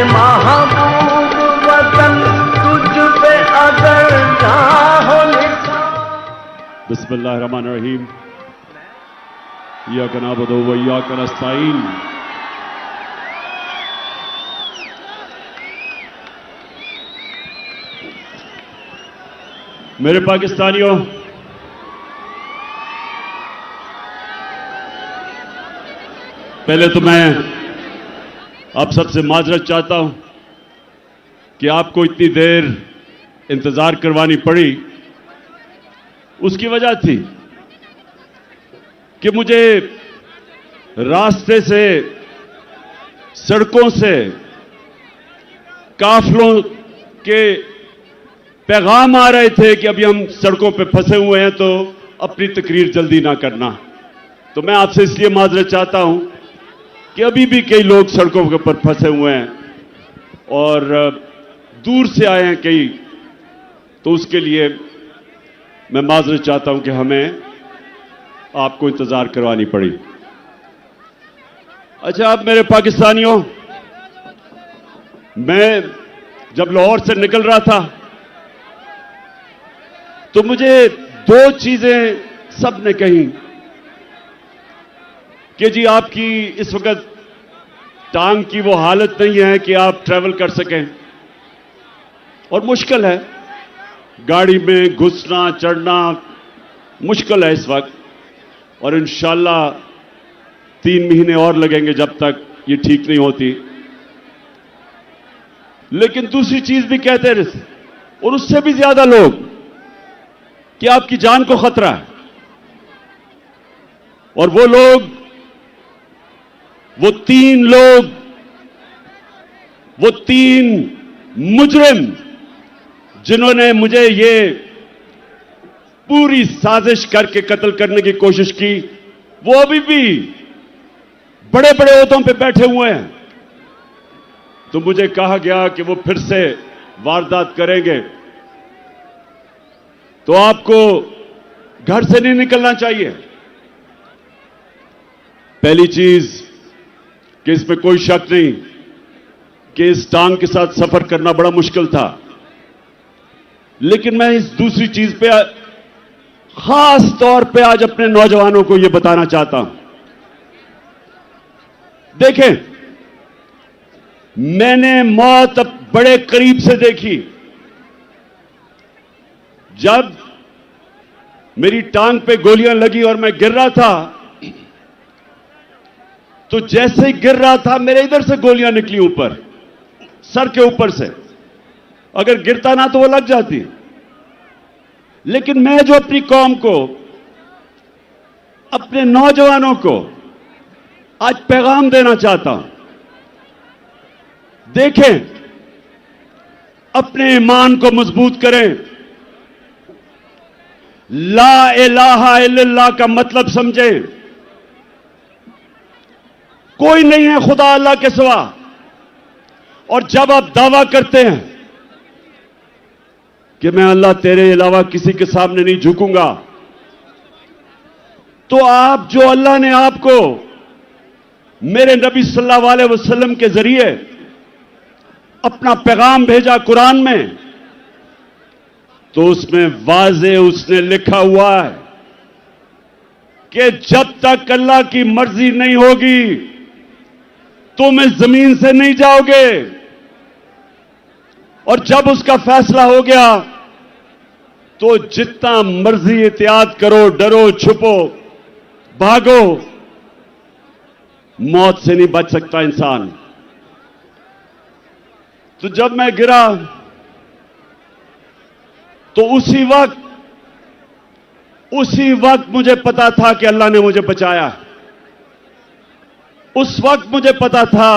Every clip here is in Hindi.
महबूब वतन तुझ पे अगर ना हो बिस्मिल्लाहिर्रहमानिर्रहीम इय्याका नअबुदु व इय्याका नस्तईन। मेरे पाकिस्तानियों, पहले तो मैं आप सबसे माजरत चाहता हूं कि आपको इतनी देर इंतजार करवानी पड़ी। उसकी वजह थी कि मुझे रास्ते से, सड़कों से काफिलों के पैगाम आ रहे थे कि अभी हम सड़कों पे फंसे हुए हैं, तो अपनी तकरीर जल्दी ना करना। तो मैं आपसे इसलिए माजरत चाहता हूं कि अभी भी कई लोग सड़कों के ऊपर फंसे हुए हैं और दूर से आए हैं कई, तो उसके लिए मैं माजरत चाहता हूं कि हमें आपको इंतजार करवानी पड़ी। अच्छा, अब मेरे पाकिस्तानियों, मैं जब लाहौर से निकल रहा था तो मुझे दो चीजें सबने कही कि जी आपकी इस वक्त टांग की वो हालत नहीं है कि आप ट्रैवल कर सकें और मुश्किल है, गाड़ी में घुसना चढ़ना मुश्किल है इस वक्त, और इंशाअल्लाह 3 महीने और लगेंगे जब तक ये ठीक नहीं होती। लेकिन दूसरी चीज भी कहते रहे, और उससे भी ज्यादा लोग, कि आपकी जान को खतरा है। और वो लोग, वो 3 लोग, वो 3 मुजरिम जिन्होंने मुझे ये पूरी साजिश करके कत्ल करने की कोशिश की, वो अभी भी बड़े बड़े ओहदों पे बैठे हुए हैं। तो मुझे कहा गया कि वो फिर से वारदात करेंगे, तो आपको घर से नहीं निकलना चाहिए। पहली चीज कि इसमें कोई शक नहीं कि इस टांग के साथ सफर करना बड़ा मुश्किल था, लेकिन मैं इस दूसरी चीज पे खास तौर पे आज अपने नौजवानों को यह बताना चाहता हूं। देखें, मैंने मौत अब बड़े करीब से देखी। जब मेरी टांग पे गोलियां लगी और मैं गिर रहा था, तो जैसे ही गिर रहा था मेरे इधर से गोलियां निकली ऊपर, सर के ऊपर से। अगर गिरता ना तो वो लग जाती। लेकिन मैं जो अपनी कौम को, अपने नौजवानों को आज पैगाम देना चाहता हूं, देखें, अपने ईमान को मजबूत करें। ला इलाहा इल्लल्लाह का मतलब समझें। कोई नहीं है खुदा अल्लाह के सिवा। और जब आप दावा करते हैं कि मैं अल्लाह तेरे अलावा किसी के सामने नहीं झुकूंगा, तो आप जो अल्लाह ने आपको मेरे नबी सल्लल्लाहु अलैहि वसल्लम के जरिए अपना पैगाम भेजा कुरान में, तो उसमें वाज़े उसने लिखा हुआ है कि जब तक अल्लाह की मर्जी नहीं होगी तुम इस जमीन से नहीं जाओगे, और जब उसका फैसला हो गया तो जितना मर्जी एहतियात करो, डरो, छुपो, भागो, मौत से नहीं बच सकता इंसान। तो जब मैं गिरा तो उसी वक्त मुझे पता था कि अल्लाह ने मुझे बचाया। उस वक्त मुझे पता था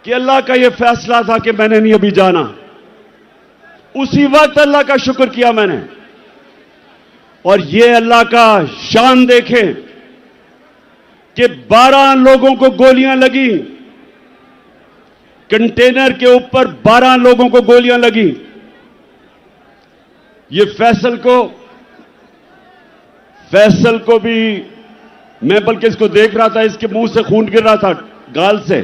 कि अल्लाह का यह फैसला था कि मैंने नहीं अभी जाना। उसी वक्त अल्लाह का शुक्र किया मैंने। और यह अल्लाह का शान देखें कि 12 लोगों को गोलियां लगी, कंटेनर के ऊपर 12 लोगों को गोलियां लगी। ये फैसल को भी, मैं बल्कि इसको देख रहा था, इसके मुंह से खून गिर रहा था, गाल से।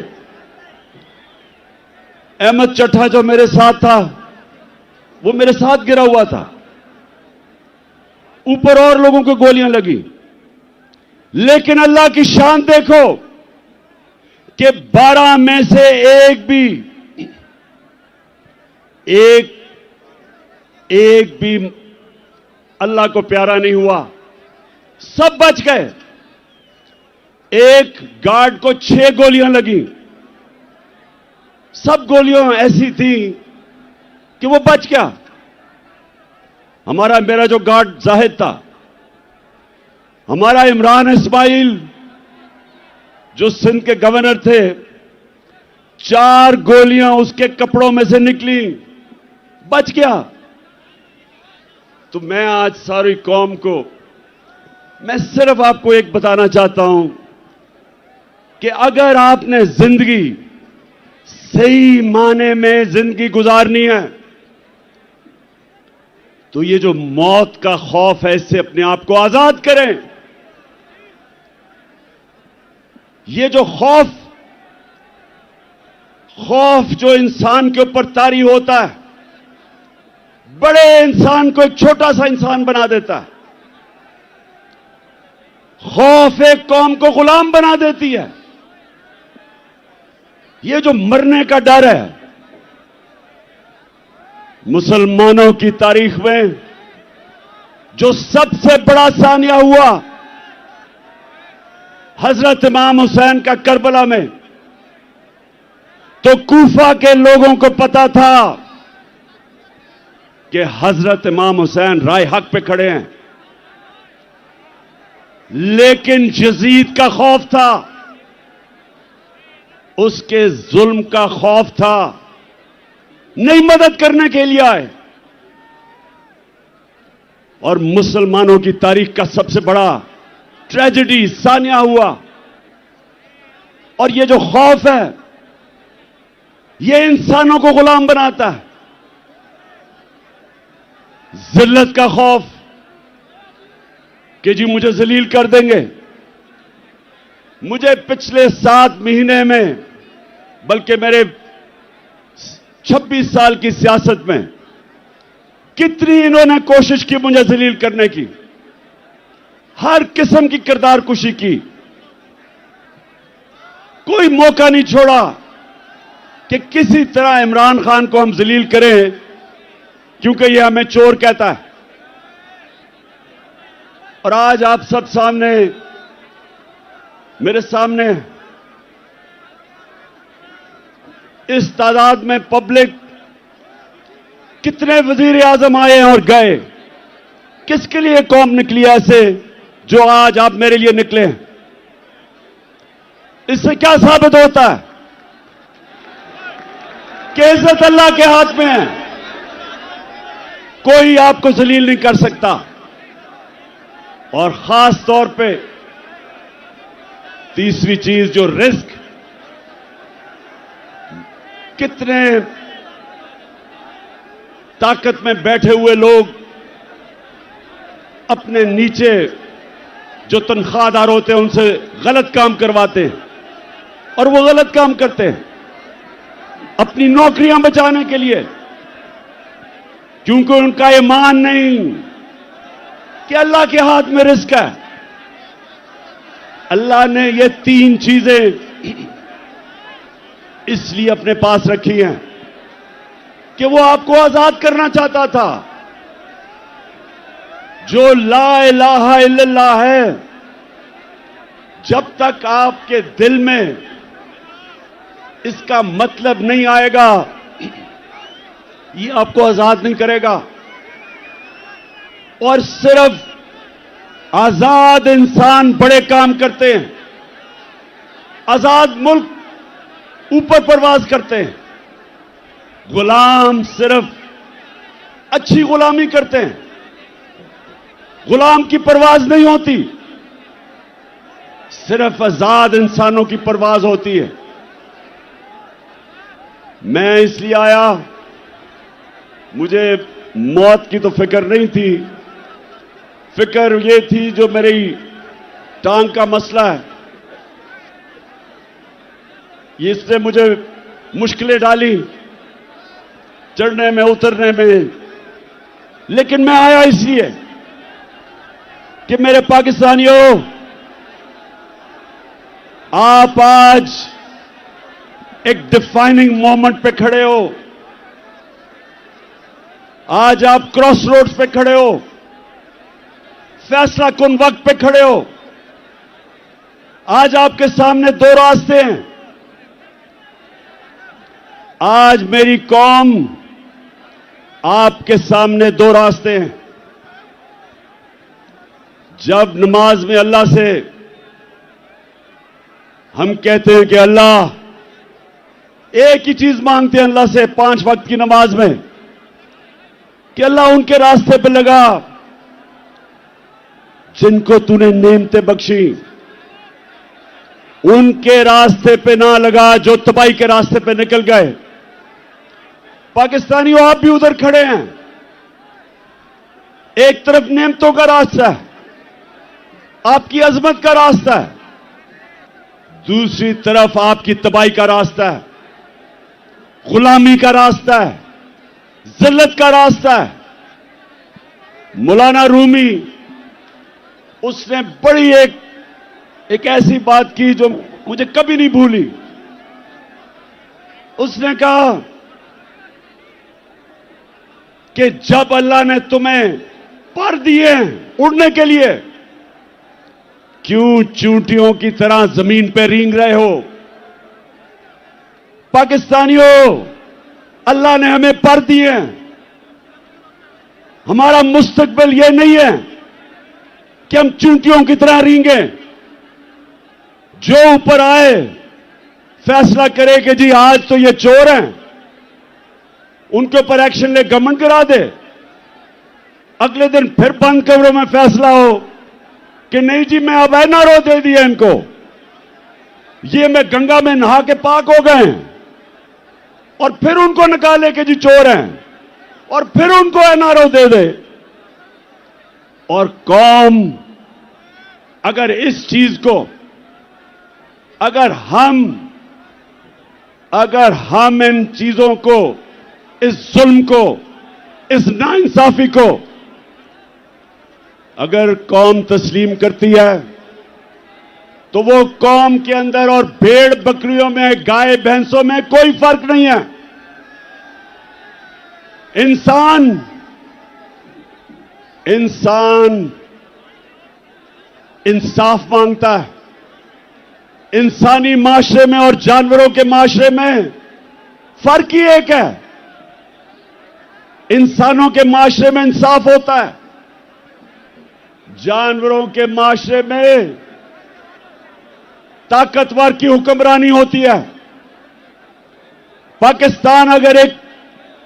अहमद चट्टा जो मेरे साथ था, वो मेरे साथ गिरा हुआ था। ऊपर और लोगों को गोलियां लगी, लेकिन अल्लाह की शान देखो कि 12 में से एक भी अल्लाह को प्यारा नहीं हुआ, सब बच गए। एक गार्ड को 6 गोलियां लगी, सब गोलियां ऐसी थी कि वो बच गया। मेरा जो गार्ड जाहिद था, हमारा इमरान इस्माइल जो सिंध के गवर्नर थे, 4 गोलियां उसके कपड़ों में से निकली, बच गया। तो मैं आज सारी कौम को, मैं सिर्फ आपको एक बताना चाहता हूं कि अगर आपने जिंदगी सही माने में जिंदगी गुजारनी है, तो ये जो मौत का खौफ है, इससे अपने आप को आजाद करें। ये जो खौफ जो इंसान के ऊपर तारी होता है, बड़े इंसान को एक छोटा सा इंसान बना देता है। खौफ एक कौम को गुलाम बना देती है। ये जो मरने का डर है, मुसलमानों की तारीख में जो सबसे बड़ा सानिया हुआ, हजरत इमाम हुसैन का करबला में, तो कूफा के लोगों को पता था कि हजरत इमाम हुसैन राय हक पे खड़े हैं, लेकिन यजीद का खौफ था, उसके जुल्म का खौफ था, नहीं मदद करने के लिए आए। और मुसलमानों की तारीख का सबसे बड़ा ट्रेजेडी सानिया हुआ। और ये जो खौफ है, ये इंसानों को गुलाम बनाता है। जिल्लत का खौफ कि जी मुझे जलील कर देंगे। मुझे पिछले 7 महीने में, बल्कि मेरे 26 साल की सियासत में, कितनी इन्होंने कोशिश की मुझे जलील करने की, हर किस्म की किरदार कुशी की, कोई मौका नहीं छोड़ा कि किसी तरह इमरान खान को हम जलील करें, क्योंकि यह हमें चोर कहता है। और आज आप सब सामने, मेरे सामने इस तादाद में पब्लिक, कितने वजीर आजम आए हैं और गए, किसके लिए कौम निकली ऐसे जो आज आप मेरे लिए निकले हैं? इससे क्या साबित होता है कि इज्जत अल्लाह के हाथ में है, कोई आपको जलील नहीं कर सकता। और खास तौर पे तीसरी चीज जो रिस्क, कितने ताकत में बैठे हुए लोग अपने नीचे जो तनख्वाहदार होते हैं उनसे गलत काम करवाते हैं, और वो गलत काम करते हैं अपनी नौकरियां बचाने के लिए, क्योंकि उनका ईमान नहीं कि अल्लाह के हाथ में रिस्क है। अल्लाह ने ये 3 चीजें इसलिए अपने पास रखी हैं कि वो आपको आजाद करना चाहता था। जो ला इलाहा इल्लल्लाह है, जब तक आपके दिल में इसका मतलब नहीं आएगा, ये आपको आजाद नहीं करेगा। और सिर्फ आजाद इंसान बड़े काम करते हैं, आजाद मुल्क ऊपर परवाज करते हैं। गुलाम सिर्फ अच्छी गुलामी करते हैं, गुलाम की परवाज नहीं होती, सिर्फ आजाद इंसानों की परवाज होती है। मैं इसलिए आया, मुझे मौत की तो फिक्र नहीं थी, फिक्र ये थी जो मेरी टांग का मसला है, इसने मुझे मुश्किलें डाली। चढ़ने में, उतरने में, लेकिन मैं आया इसलिए कि मेरे पाकिस्तानियों, आप आज एक डिफाइनिंग मोमेंट पे खड़े हो। आज आप क्रॉस रोड्स पे खड़े हो, फैसला कुन वक्त पे खड़े हो। आज आपके सामने दो रास्ते हैं। आज मेरी कौम, आपके सामने दो रास्ते हैं। जब नमाज में अल्लाह से हम कहते हैं कि अल्लाह, एक ही चीज मांगते हैं अल्लाह से 5 वक्त की नमाज में कि अल्लाह उनके रास्ते पे लगा जिनको तूने नेमतें बख्शी, उनके रास्ते पे ना लगा जो तबाही के रास्ते पे निकल गए। पाकिस्तानियों, आप भी उधर खड़े हैं। एक तरफ नेमतों का रास्ता है, आपकी अजमत का रास्ता है, दूसरी तरफ आपकी तबाही का रास्ता है, गुलामी का रास्ता है, जिल्लत का रास्ता है। मौलाना रूमी, उसने बड़ी एक ऐसी बात की जो मुझे कभी नहीं भूली। उसने कहा कि जब अल्लाह ने तुम्हें पर दिए उड़ने के लिए, क्यों चूंटियों की तरह जमीन पे रेंग रहे हो? पाकिस्तानियों, अल्लाह ने हमें पर दिए। हमारा मुस्तकबिल यह नहीं है कि हम चूंटियों की तरह रेंगे। जो ऊपर आए फैसला करे कि जी आज तो ये चोर हैं, उनके ऊपर एक्शन ले, गवर्नमेंट गिरा दे। अगले दिन फिर बंद कमरों में फैसला हो कि नहीं जी, मैं अब एनआरओ दे दिया इनको, ये मैं गंगा में नहा के पाक हो गए, और फिर उनको निकाले कि जी चोर हैं, और फिर उनको एनआरओ दे दे। और कौम अगर इस चीज को, अगर हम इन चीजों को, इस जुल्म को, इस नाइंसाफी को अगर कौम तस्लीम करती है, तो वो कौम के अंदर और भेड़ बकरियों में, गाय भैंसों में कोई फर्क नहीं है। इंसान इंसाफ मांगता है। इंसानी माशरे में और जानवरों के माशरे में फर्क ही एक है। इंसानों के माशरे में इंसाफ होता है, जानवरों के माशरे में ताकतवर की हुक्मरानी होती है। पाकिस्तान अगर एक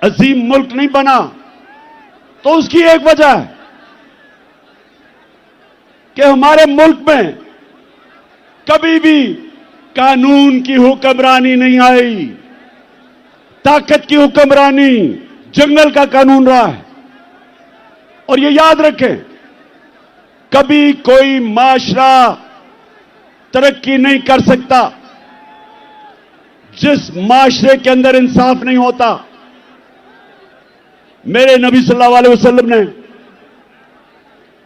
अजीम मुल्क नहीं बना तो उसकी एक वजह है कि हमारे मुल्क में कभी भी कानून की हुक्मरानी नहीं आई, ताकत की हुक्मरानी, जंगल का कानून रहा है। और ये याद रखें, कभी कोई माशरा तरक्की नहीं कर सकता जिस माशरे के अंदर इंसाफ नहीं होता। मेरे नबी सल्लल्लाहु अलैहि वसल्लम ने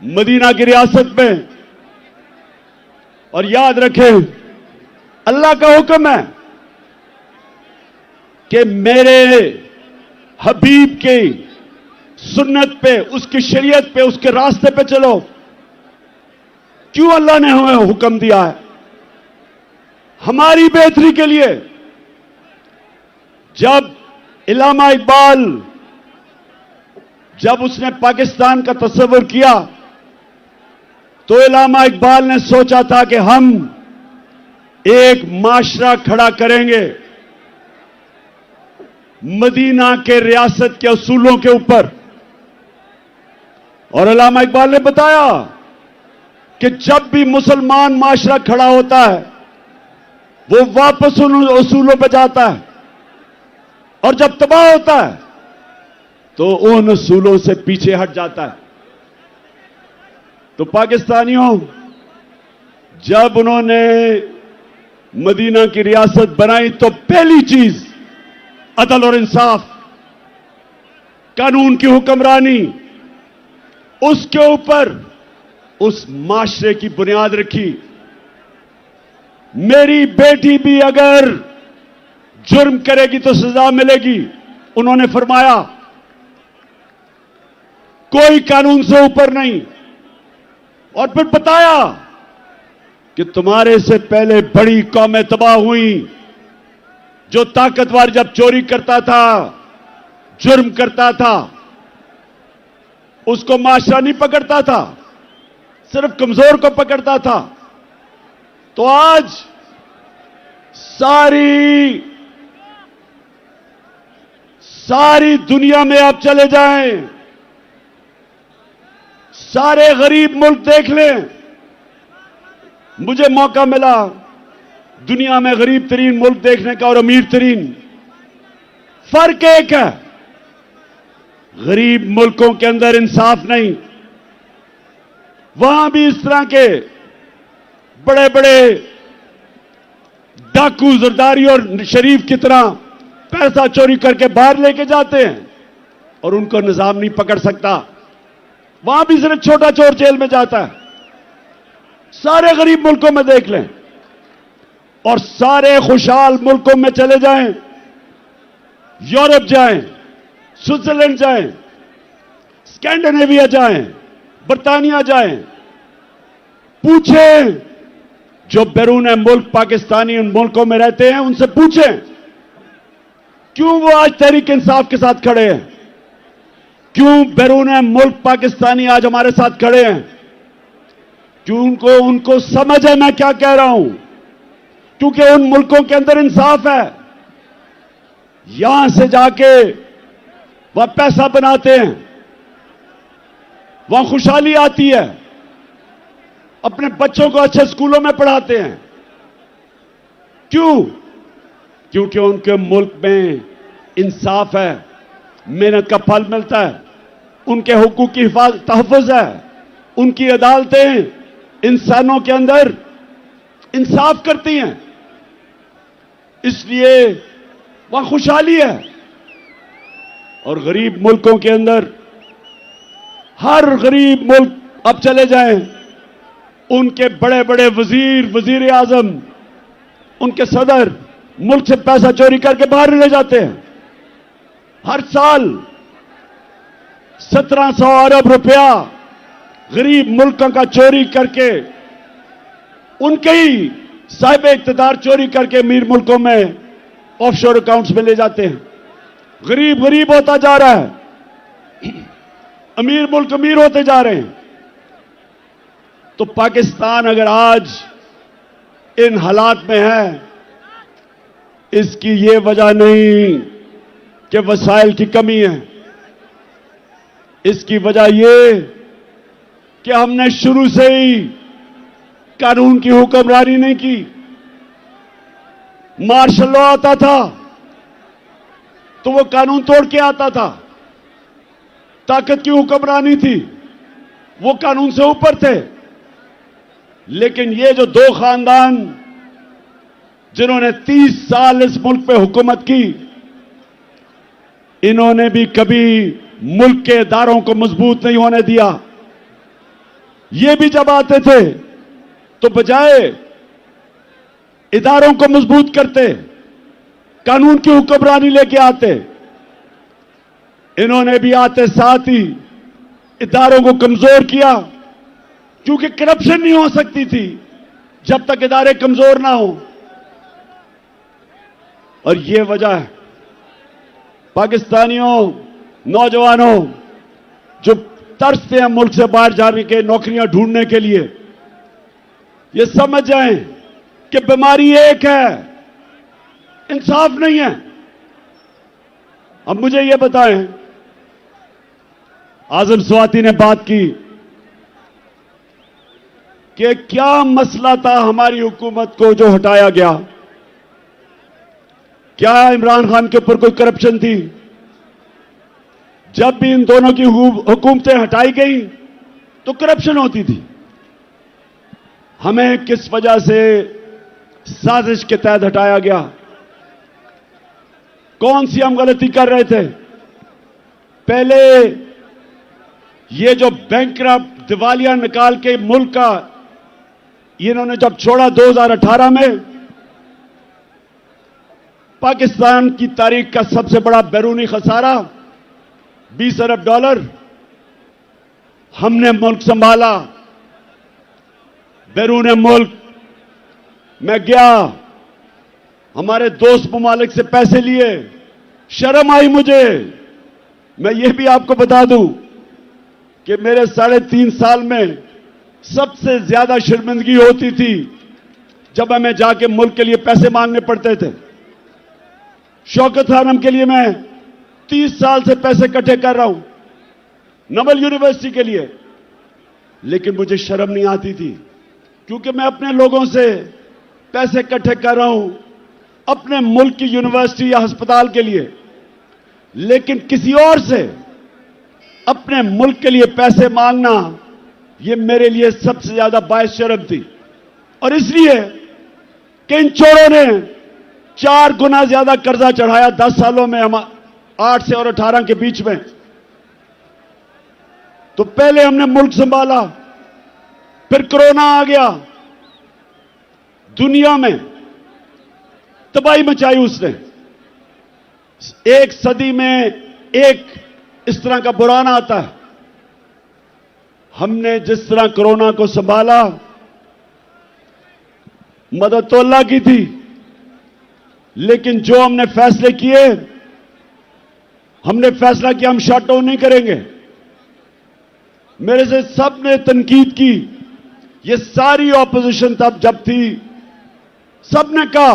मदीना की रियासत में, और याद रखें अल्लाह का हुक्म है कि मेरे हबीब की सुन्नत पे, उसकी शरीयत पे, उसके रास्ते पे चलो। क्यों अल्लाह ने हमें हुक्म दिया है? हमारी बेहतरी के लिए। जब इल्लामा इकबाल, जब उसने पाकिस्तान का तस्वर किया, तो इल्लामा इकबाल ने सोचा था कि हम एक माशरा खड़ा करेंगे मदीना के रियासत के असूलों के ऊपर। और इल्लामा इकबाल ने बताया कि जब भी मुसलमान माशरा खड़ा होता है, वो वापस उन असूलों पर जाता है, और जब तबाह होता है तो उन असूलों से पीछे हट जाता है। तो पाकिस्तानियों, जब उन्होंने मदीना की रियासत बनाई तो पहली चीज अदल और इंसाफ, कानून की हुक्मरानी, उसके ऊपर उस माशरे की बुनियाद रखी। मेरी बेटी भी अगर जुर्म करेगी तो सजा मिलेगी। उन्होंने फरमाया कोई कानून से ऊपर नहीं। और फिर बताया कि तुम्हारे से पहले बड़ी कौमें तबाह हुई। जो ताकतवर जब चोरी करता था, जुर्म करता था, उसको माशरा नहीं पकड़ता था, सिर्फ कमजोर को पकड़ता था। तो आज सारी दुनिया में आप चले जाएं, सारे गरीब मुल्क देख लें। मुझे मौका मिला दुनिया में गरीब तरीन मुल्क देखने का और अमीर तरीन। फर्क एक है, गरीब मुल्कों के अंदर इंसाफ नहीं। वहां भी इस तरह के बड़े बड़े डाकू, जरदारी और शरीफ की तरह पैसा चोरी करके बाहर लेके जाते हैं और उनको निजाम नहीं पकड़ सकता। वहां भी सिर्फ छोटा चोर जेल में जाता है। सारे गरीब मुल्कों में देख लें और सारे खुशहाल मुल्कों में चले जाएं, यूरोप जाएं, स्विट्जरलैंड जाएं, स्कैंडिनेविया जाएं, बर्तानिया जाएं, पूछें जो बैरून मुल्क पाकिस्तानी उन मुल्कों में रहते हैं, उनसे पूछें क्यों वो आज तहरीक इंसाफ के साथ खड़े हैं, क्यों बैरून मुल्क पाकिस्तानी आज हमारे साथ खड़े हैं, क्यों उनको समझ है मैं क्या कह रहा हूं, क्योंकि उन मुल्कों के अंदर इंसाफ है। यहां से जाके वह पैसा बनाते हैं, वहां खुशहाली आती है, अपने बच्चों को अच्छे स्कूलों में पढ़ाते हैं। क्यों? क्योंकि उनके मुल्क में इंसाफ है, मेहनत का फल मिलता है, उनके हुकूक की तहफ़्फ़ुज़ है, उनकी अदालतें इंसानों के अंदर इंसाफ करती हैं, इसलिए वहां खुशहाली है। और गरीब मुल्कों के अंदर, हर गरीब मुल्क अब चले जाएं, उनके बड़े बड़े वजीर, वजीर आजम, उनके सदर मुल्क से पैसा चोरी करके बाहर ले जाते हैं। हर साल 1700 अरब रुपया गरीब मुल्कों का चोरी करके, उनके ही साहिब इख्तिदार चोरी करके अमीर मुल्कों में ऑफशोर अकाउंट्स में ले जाते हैं। गरीब गरीब होता जा रहा है, अमीर मुल्क अमीर होते जा रहे हैं। तो पाकिस्तान अगर आज इन हालात में है, इसकी ये वजह नहीं कि वसाइल की कमी है, इसकी वजह ये कि हमने शुरू से ही कानून की हुक्मरानी नहीं की। मार्शल लॉ आता था तो वो कानून तोड़ के आता था, ताकत की हुक्मरानी थी, वो कानून से ऊपर थे। लेकिन ये जो दो खानदान जिन्होंने 30 साल इस मुल्क पे हुकूमत की, इन्होंने भी कभी मुल्क के इदारों को मजबूत नहीं होने दिया। ये भी जब आते थे तो बजाय इदारों को मजबूत करते, कानून की हुक्मरानी लेके आते, इन्होंने भी आते साथ ही इदारों को कमजोर किया, क्योंकि करप्शन नहीं हो सकती थी जब तक इदारे कमजोर ना हो। और ये वजह है पाकिस्तानियों, नौजवानों जो तरसते हैं मुल्क से बाहर जाने के, नौकरियां ढूंढने के लिए, ये समझ जाएं कि बीमारी एक है, इंसाफ नहीं है। अब मुझे ये बताएं, आजम स्वाति ने बात की कि क्या मसला था हमारी हुकूमत को जो हटाया गया, क्या इमरान खान के ऊपर कोई करप्शन थी? जब भी इन दोनों की हुकूमतें हटाई गई तो करप्शन होती थी। हमें किस वजह से साजिश के तहत हटाया गया? कौन सी हम गलती कर रहे थे? पहले ये जो बैंकरप्ट दिवालिया निकाल के मुल्क का इन्होंने जब छोड़ा 2018 में, पाकिस्तान की तारीख का सबसे बड़ा बैरूनी खसारा 20 अरब डॉलर। हमने मुल्क संभाला, बैरून मुल्क मैं गया, हमारे दोस्त ममालिक से पैसे लिए, शर्म आई मुझे। मैं ये भी आपको बता दूं कि मेरे 3.5 साल में सबसे ज्यादा शर्मिंदगी होती थी जब हमें जाके मुल्क के लिए पैसे मांगने पड़ते थे। शौकत खानम के लिए मैं 30 साल से पैसे इकट्ठे कर रहा हूं, नवल यूनिवर्सिटी के लिए, लेकिन मुझे शर्म नहीं आती थी क्योंकि मैं अपने लोगों से पैसे इकट्ठे कर रहा हूं अपने मुल्क की यूनिवर्सिटी या अस्पताल के लिए, लेकिन किसी और से अपने मुल्क के लिए पैसे मांगना यह मेरे लिए सबसे ज्यादा बायस शर्म थी। और इसलिए कि इन चोरों ने 4 गुना ज्यादा कर्जा चढ़ाया 10 सालों में, हम 8 से और 18 के बीच में। तो पहले हमने मुल्क संभाला, फिर कोरोना आ गया, दुनिया में तबाही मचाई उसने। एक सदी में एक इस तरह का बुरान आता है। हमने जिस तरह कोरोना को संभाला, मदद तो अल्लाह की थी, लेकिन जो हमने फैसले किए, हमने फैसला किया हम शट डाउन नहीं करेंगे। मेरे से सबने तनकीद की, ये सारी ऑपोजिशन तब जब थी, सबने कहा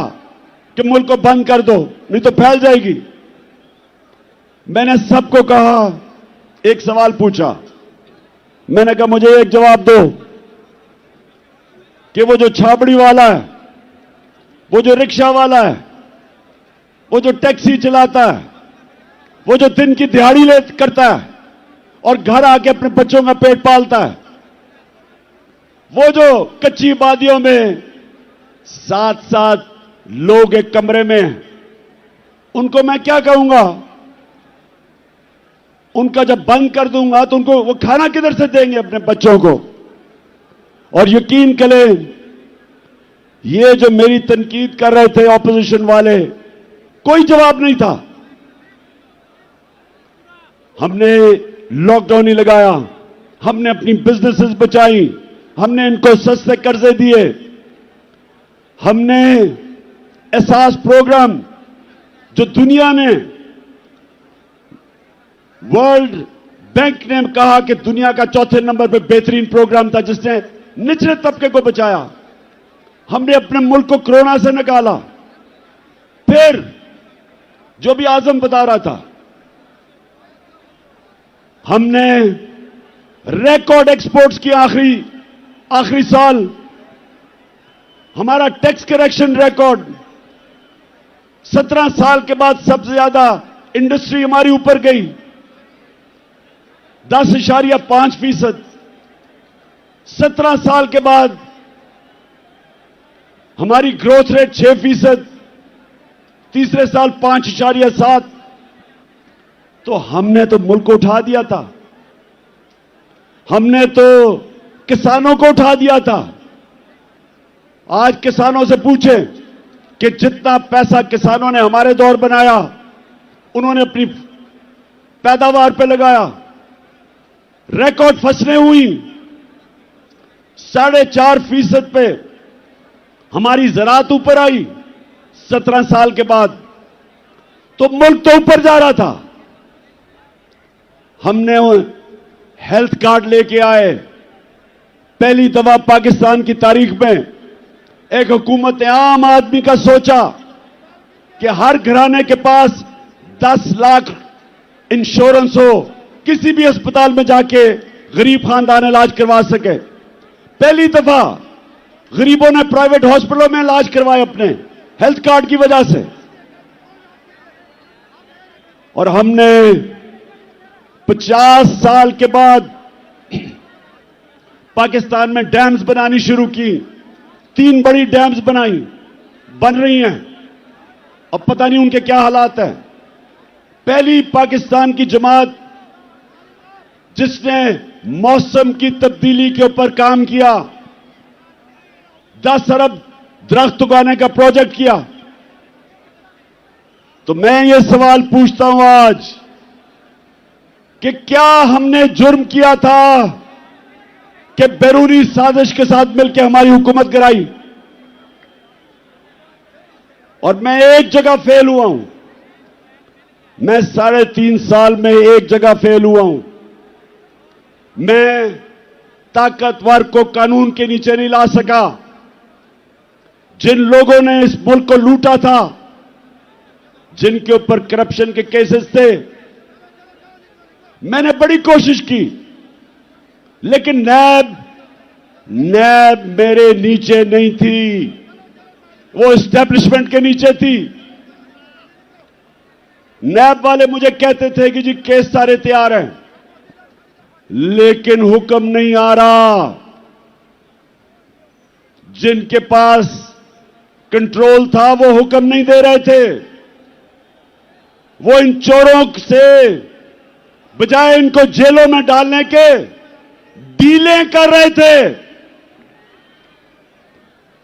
कि मुल्क को बंद कर दो नहीं तो फैल जाएगी। मैंने सबको कहा, एक सवाल पूछा, मैंने कहा मुझे एक जवाब दो कि वो जो छाबड़ी वाला है, वो जो रिक्शा वाला है, वो जो टैक्सी चलाता है, वो जो दिन की दिहाड़ी ले करता है और घर आके अपने बच्चों का पेट पालता है, वो जो कच्ची वादियों में 7-7 लोग एक कमरे में हैं, उनको मैं क्या कहूंगा? उनका जब बंद कर दूंगा तो उनको वो खाना किधर से देंगे अपने बच्चों को? और यकीन करें, ये जो मेरी तनकीद कर रहे थे ऑपोजिशन वाले, कोई जवाब नहीं था। हमने लॉकडाउन ही लगाया, हमने अपनी बिजनेसेस बचाई, हमने इनको सस्ते कर्जे दिए, हमने एहसास प्रोग्राम जो दुनिया ने, वर्ल्ड बैंक ने कहा कि दुनिया का 4थे नंबर पर बेहतरीन प्रोग्राम था जिसने निचले तबके को बचाया, हमने अपने मुल्क को कोरोना से निकाला। फिर जो भी आजम बता रहा था, हमने रिकॉर्ड एक्सपोर्ट्स की। आखिरी साल हमारा टैक्स करेक्शन रिकॉर्ड, 17 साल के बाद सबसे ज्यादा इंडस्ट्री हमारी ऊपर गई, 10.5%। 17 साल के बाद हमारी ग्रोथ रेट 6%, तीसरे साल 5.7। तो हमने तो मुल्क को उठा दिया था, हमने तो किसानों को उठा दिया था। आज किसानों से पूछें कि जितना पैसा किसानों ने हमारे दौर बनाया, उन्होंने अपनी पैदावार पे लगाया, रिकॉर्ड फसलें हुई, 4.5% पे हमारी ज़राअत ऊपर आई 17 साल के बाद। तो मुल्क तो ऊपर जा रहा था। हमने हेल्थ कार्ड लेके आए, पहली दफा पाकिस्तान की तारीख में एक हुकूमत ने आम आदमी का सोचा कि हर घराने के पास 10 लाख इंश्योरेंस हो, किसी भी अस्पताल में जाके गरीब खानदान इलाज करवा सके। पहली दफा गरीबों ने प्राइवेट हॉस्पिटलों में इलाज करवाए अपने हेल्थ कार्ड की वजह से। और हमने 50 साल के बाद पाकिस्तान में डैम्स बनानी शुरू की। 3 बड़ी डैम्स बन रही हैं। अब पता नहीं उनके क्या हालात हैं। पहली पाकिस्तान की जमात जिसने मौसम की तब्दीली के ऊपर काम किया, 10 अरब दरख्त उगाने का प्रोजेक्ट किया। तो मैं ये सवाल पूछता हूं आज कि क्या हमने जुर्म किया था कि बैरूनी साजिश के साथ मिलकर हमारी हुकूमत गिराई? और मैं एक जगह फेल हुआ हूं। मैं 3.5 साल में एक जगह फेल हुआ हूं। मैं ताकतवर को कानून के नीचे नहीं ला सका। जिन लोगों ने इस मुल्क को लूटा था, जिनके ऊपर करप्शन के केसेस थे, मैंने बड़ी कोशिश की, लेकिन नैब मेरे नीचे नहीं थी, वो एस्टेब्लिशमेंट के नीचे थी। नैब वाले मुझे कहते थे कि जी केस सारे तैयार हैं, लेकिन हुक्म नहीं आ रहा। जिनके पास कंट्रोल था वो हुक्म नहीं दे रहे थे। वो इन चोरों से बजाय इनको जेलों में डालने के डीलें कर रहे थे।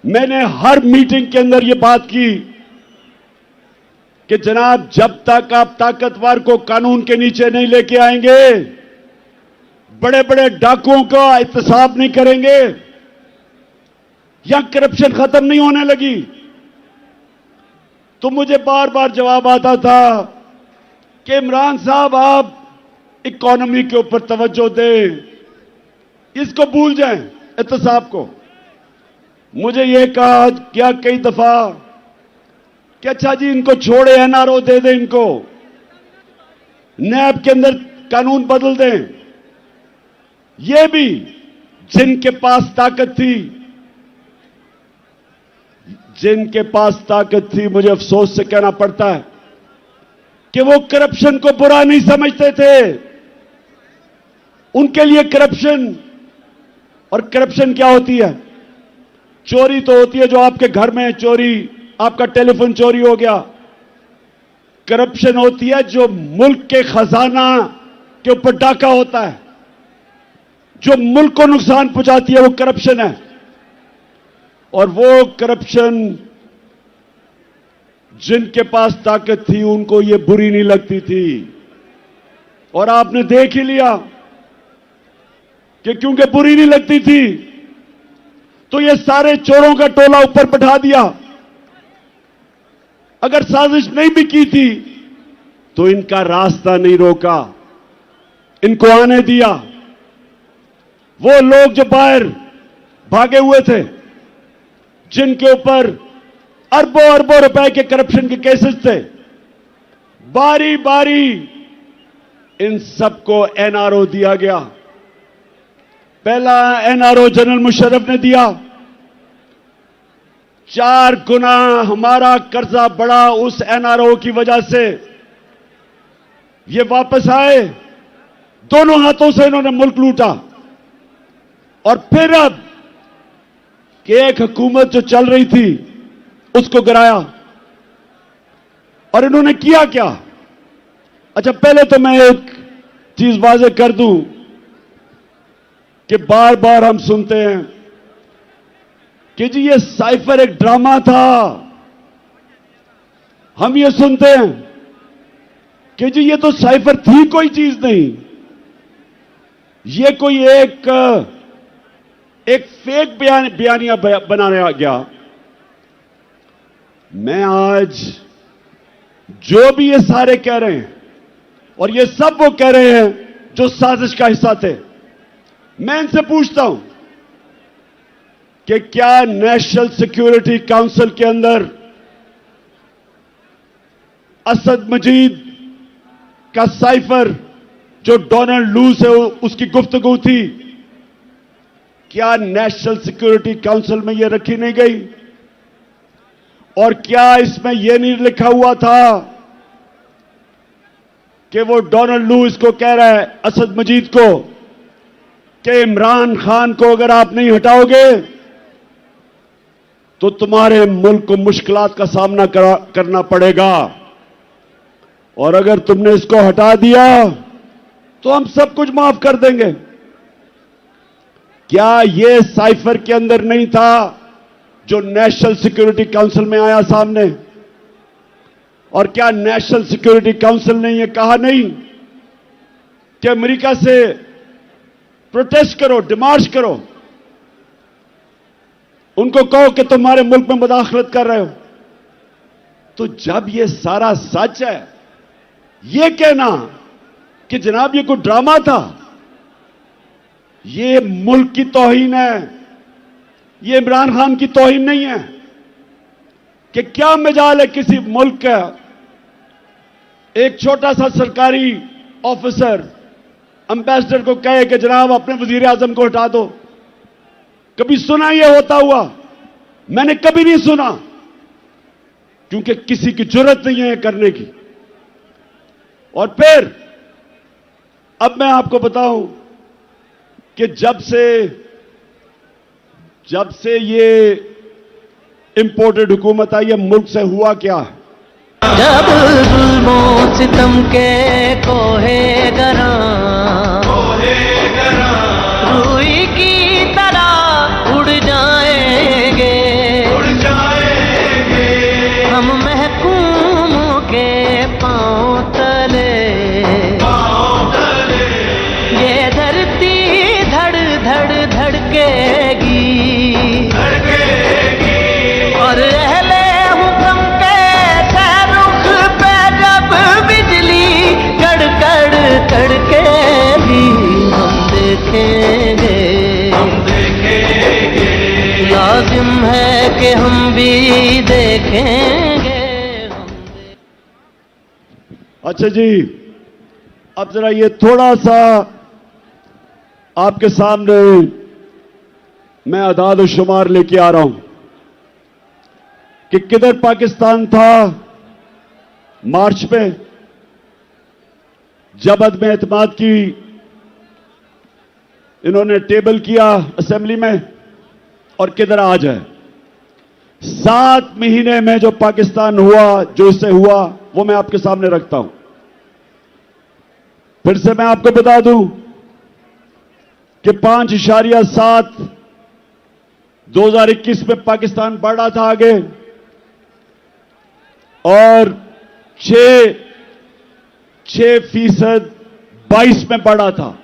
मैंने हर मीटिंग के अंदर यह बात की कि जनाब, जब तक आप ताकतवर को कानून के नीचे नहीं लेके आएंगे, बड़े बड़े डाकुओं का एहतसाब नहीं करेंगे, या करप्शन खत्म नहीं होने लगी। तो मुझे बार बार जवाब आता था कि इमरान साहब, आप इकोनॉमी के ऊपर तवज्जो दें, इसको भूल जाएं, एहतसाब को। मुझे यह कहा क्या कई दफा कि अच्छा जी, इनको छोड़े, एनआरओ दे दें, इनको नैब के अंदर कानून बदल दें। ये भी जिनके पास ताकत थी, जिनके पास ताकत थी, मुझे अफसोस से कहना पड़ता है कि वो करप्शन को बुरा नहीं समझते थे। उनके लिए करप्शन, और करप्शन क्या होती है? चोरी तो होती है जो आपके घर में चोरी, आपका टेलीफोन चोरी हो गया। करप्शन होती है जो मुल्क के खजाना के ऊपर डाका होता है, जो मुल्क को नुकसान पहुंचाती है, वो करप्शन है। और वो करप्शन जिनके पास ताकत थी, उनको ये बुरी नहीं लगती थी। और आपने देख ही लिया कि क्योंकि बुरी नहीं लगती थी, तो ये सारे चोरों का टोला ऊपर बैठा दिया। अगर साजिश नहीं भी की थी तो इनका रास्ता नहीं रोका, इनको आने दिया। वो लोग जो बाहर भागे हुए थे, जिनके ऊपर अरबों अरबों रुपए के करप्शन के केसेस थे, बारी बारी इन सबको एनआरओ दिया गया। पहला एनआरओ जनरल मुशर्रफ ने दिया। 4 गुना हमारा कर्जा बढ़ा उस एनआरओ की वजह से। ये वापस आए, दोनों हाथों से इन्होंने मुल्क लूटा। और फिर अब कि एक हुकूमत जो चल रही थी, उसको गिराया। और इन्होंने किया क्या? अच्छा, पहले तो मैं एक चीज वाज़ेह कर दूं कि बार बार हम सुनते हैं कि जी ये साइफर एक ड्रामा था। हम ये सुनते हैं कि जी ये तो साइफर थी कोई चीज नहीं, ये कोई एक फेक बयानिया बनाया गया। मैं आज जो भी ये सारे कह रहे हैं, और ये सब वो कह रहे हैं जो साजिश का हिस्सा थे, मैं इनसे पूछता हूं कि क्या नेशनल सिक्योरिटी काउंसिल के अंदर असद मजीद का साइफर जो डोनाल्ड लू से उसकी गुफ्तगू थी, क्या नेशनल सिक्योरिटी काउंसिल में यह रखी नहीं गई? और क्या इसमें यह नहीं लिखा हुआ था कि वो डोनाल्ड लू इसको कह रहा है, असद मजीद को, कि इमरान खान को अगर आप नहीं हटाओगे तो तुम्हारे मुल्क को मुश्किलात का सामना करना पड़ेगा, और अगर तुमने इसको हटा दिया तो हम सब कुछ माफ कर देंगे। क्या यह साइफर के अंदर नहीं था जो नेशनल सिक्योरिटी काउंसिल में आया सामने? और क्या नेशनल सिक्योरिटी काउंसिल ने यह कहा नहीं कि अमेरिका से प्रोटेस्ट करो, डिमार्च करो, उनको कहो कि तुम्हारे मुल्क में मुदाखलत कर रहे हो? तो जब यह सारा सच है, यह कहना कि जनाब ये कोई ड्रामा था, ये मुल्क की तौहीन है, ये इमरान खान की तौहीन नहीं है। कि क्या मजाल है किसी मुल्क का एक छोटा सा सरकारी ऑफिसर एम्बेसडर को कहे कि जनाब अपने वजीर आजम को हटा दो? कभी सुना यह होता हुआ? मैंने कभी नहीं सुना, क्योंकि किसी की जरूरत नहीं है करने की। और फिर अब मैं आपको बताऊं कि जब से ये इंपोर्टेड हुकूमत आई है, मुल्क से हुआ क्या है? जब जुल्मों सितम के कोहे गरा रूई की तरह उड़ जाएंगे हम महकूमों के पांव तले। ये धरती धड़ धड़ धड़केगी और अहले हुक्म के सरुख पे जब बिजली कड़कड़ कड़केगी हम देखेंगे लाजिम है कि हम भी देखेंगे। अच्छा जी, अब जरा ये थोड़ा सा आपके सामने मैं अदाद और शुमार लेके आ रहा हूं कि किधर पाकिस्तान था मार्च में जब अदम एतमाद की इन्होंने टेबल किया असेंबली में, और किधर आज है। 7 महीने में जो पाकिस्तान हुआ, जो इससे हुआ, वो मैं आपके सामने रखता हूं। फिर से मैं आपको बता दूं कि 5.7 2021 में पाकिस्तान बढ़ा था आगे, और 6% 22 में बढ़ा था।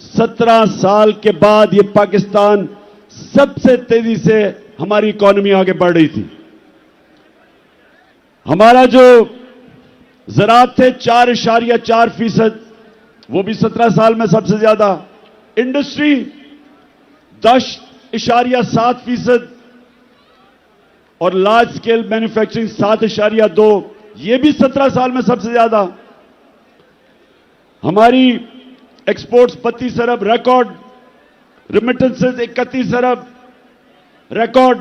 17 साल के बाद ये पाकिस्तान सबसे तेजी से हमारी इकॉनमी आगे बढ़ रही थी। हमारा जो ज़राअत थे 4.4%, वो भी 17 साल में सबसे ज्यादा। इंडस्ट्री 10.7%, और लार्ज स्केल मैन्युफैक्चरिंग 7.2, ये भी 17 साल में सबसे ज्यादा। हमारी एक्सपोर्ट्स 32 अरब रिकॉर्ड, रिमिटेंसेस 31 अरब रिकॉर्ड,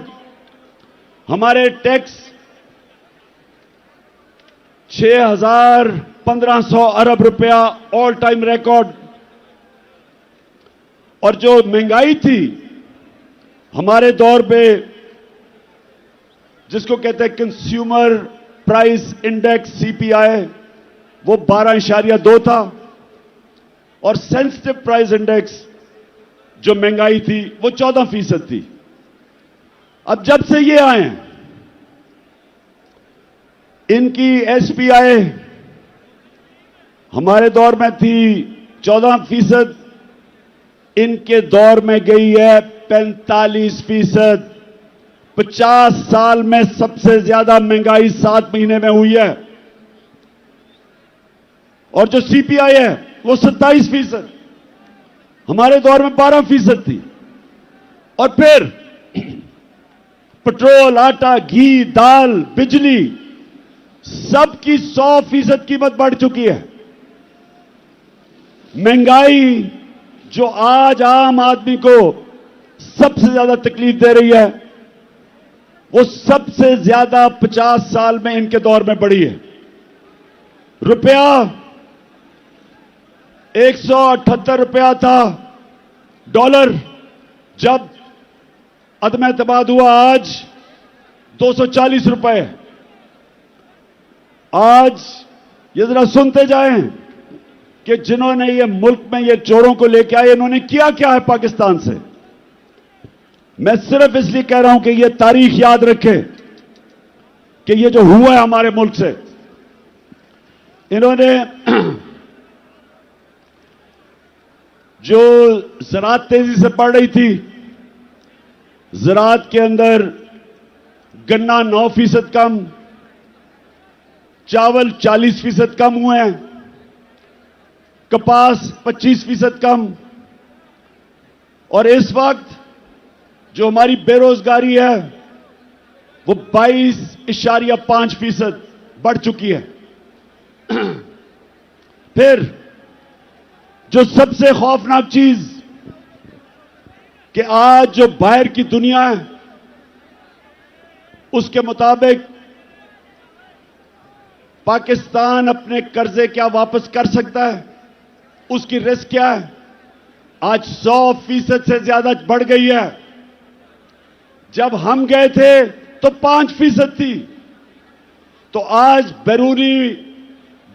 हमारे टैक्स 6,1500 अरब रुपया ऑल टाइम रिकॉर्ड। और जो महंगाई थी हमारे दौर पे, जिसको कहते हैं कंज्यूमर प्राइस इंडेक्स सीपीआई, वो 12.2 था, और सेंसिटिव प्राइस इंडेक्स जो महंगाई थी वो 14% थी। अब जब से ये आए हैं, इनकी एसपीआई हमारे दौर में थी 14%, इनके दौर में गई है 45%। 50 साल में सबसे ज्यादा महंगाई 7 महीने में हुई है। और जो सीपीआई है वो 27%, हमारे दौर में 12% थी। और फिर पेट्रोल, आटा, घी, दाल, बिजली, सबकी 100% कीमत बढ़ चुकी है। महंगाई जो आज आम आदमी को सबसे ज्यादा तकलीफ दे रही है, वो सबसे ज्यादा 50 साल में इनके दौर में बढ़ी है। रुपया 178 रुपया था डॉलर जब अदम एतमाद हुआ, आज 240 रुपए। आज ये जरा सुनते जाएं, कि जिन्होंने ये मुल्क में ये चोरों को लेके आए, इन्होंने किया क्या है पाकिस्तान से। मैं सिर्फ इसलिए कह रहा हूं कि ये तारीख याद रखे कि ये जो हुआ है हमारे मुल्क से, इन्होंने जो ज़राअत तेजी से बढ़ रही थी, ज़राअत के अंदर गन्ना 9% कम, चावल 40% कम हुए हैं, कपास 25% कम, और इस वक्त जो हमारी बेरोजगारी है वो 22.5% बढ़ चुकी है। फिर जो सबसे खौफनाक चीज कि आज जो बाहर की दुनिया है उसके मुताबिक पाकिस्तान अपने कर्जे क्या वापस कर सकता है, उसकी रिस्क क्या है, आज 100% से ज्यादा बढ़ गई है। जब हम गए थे तो 5% थी। तो आज बैरूनी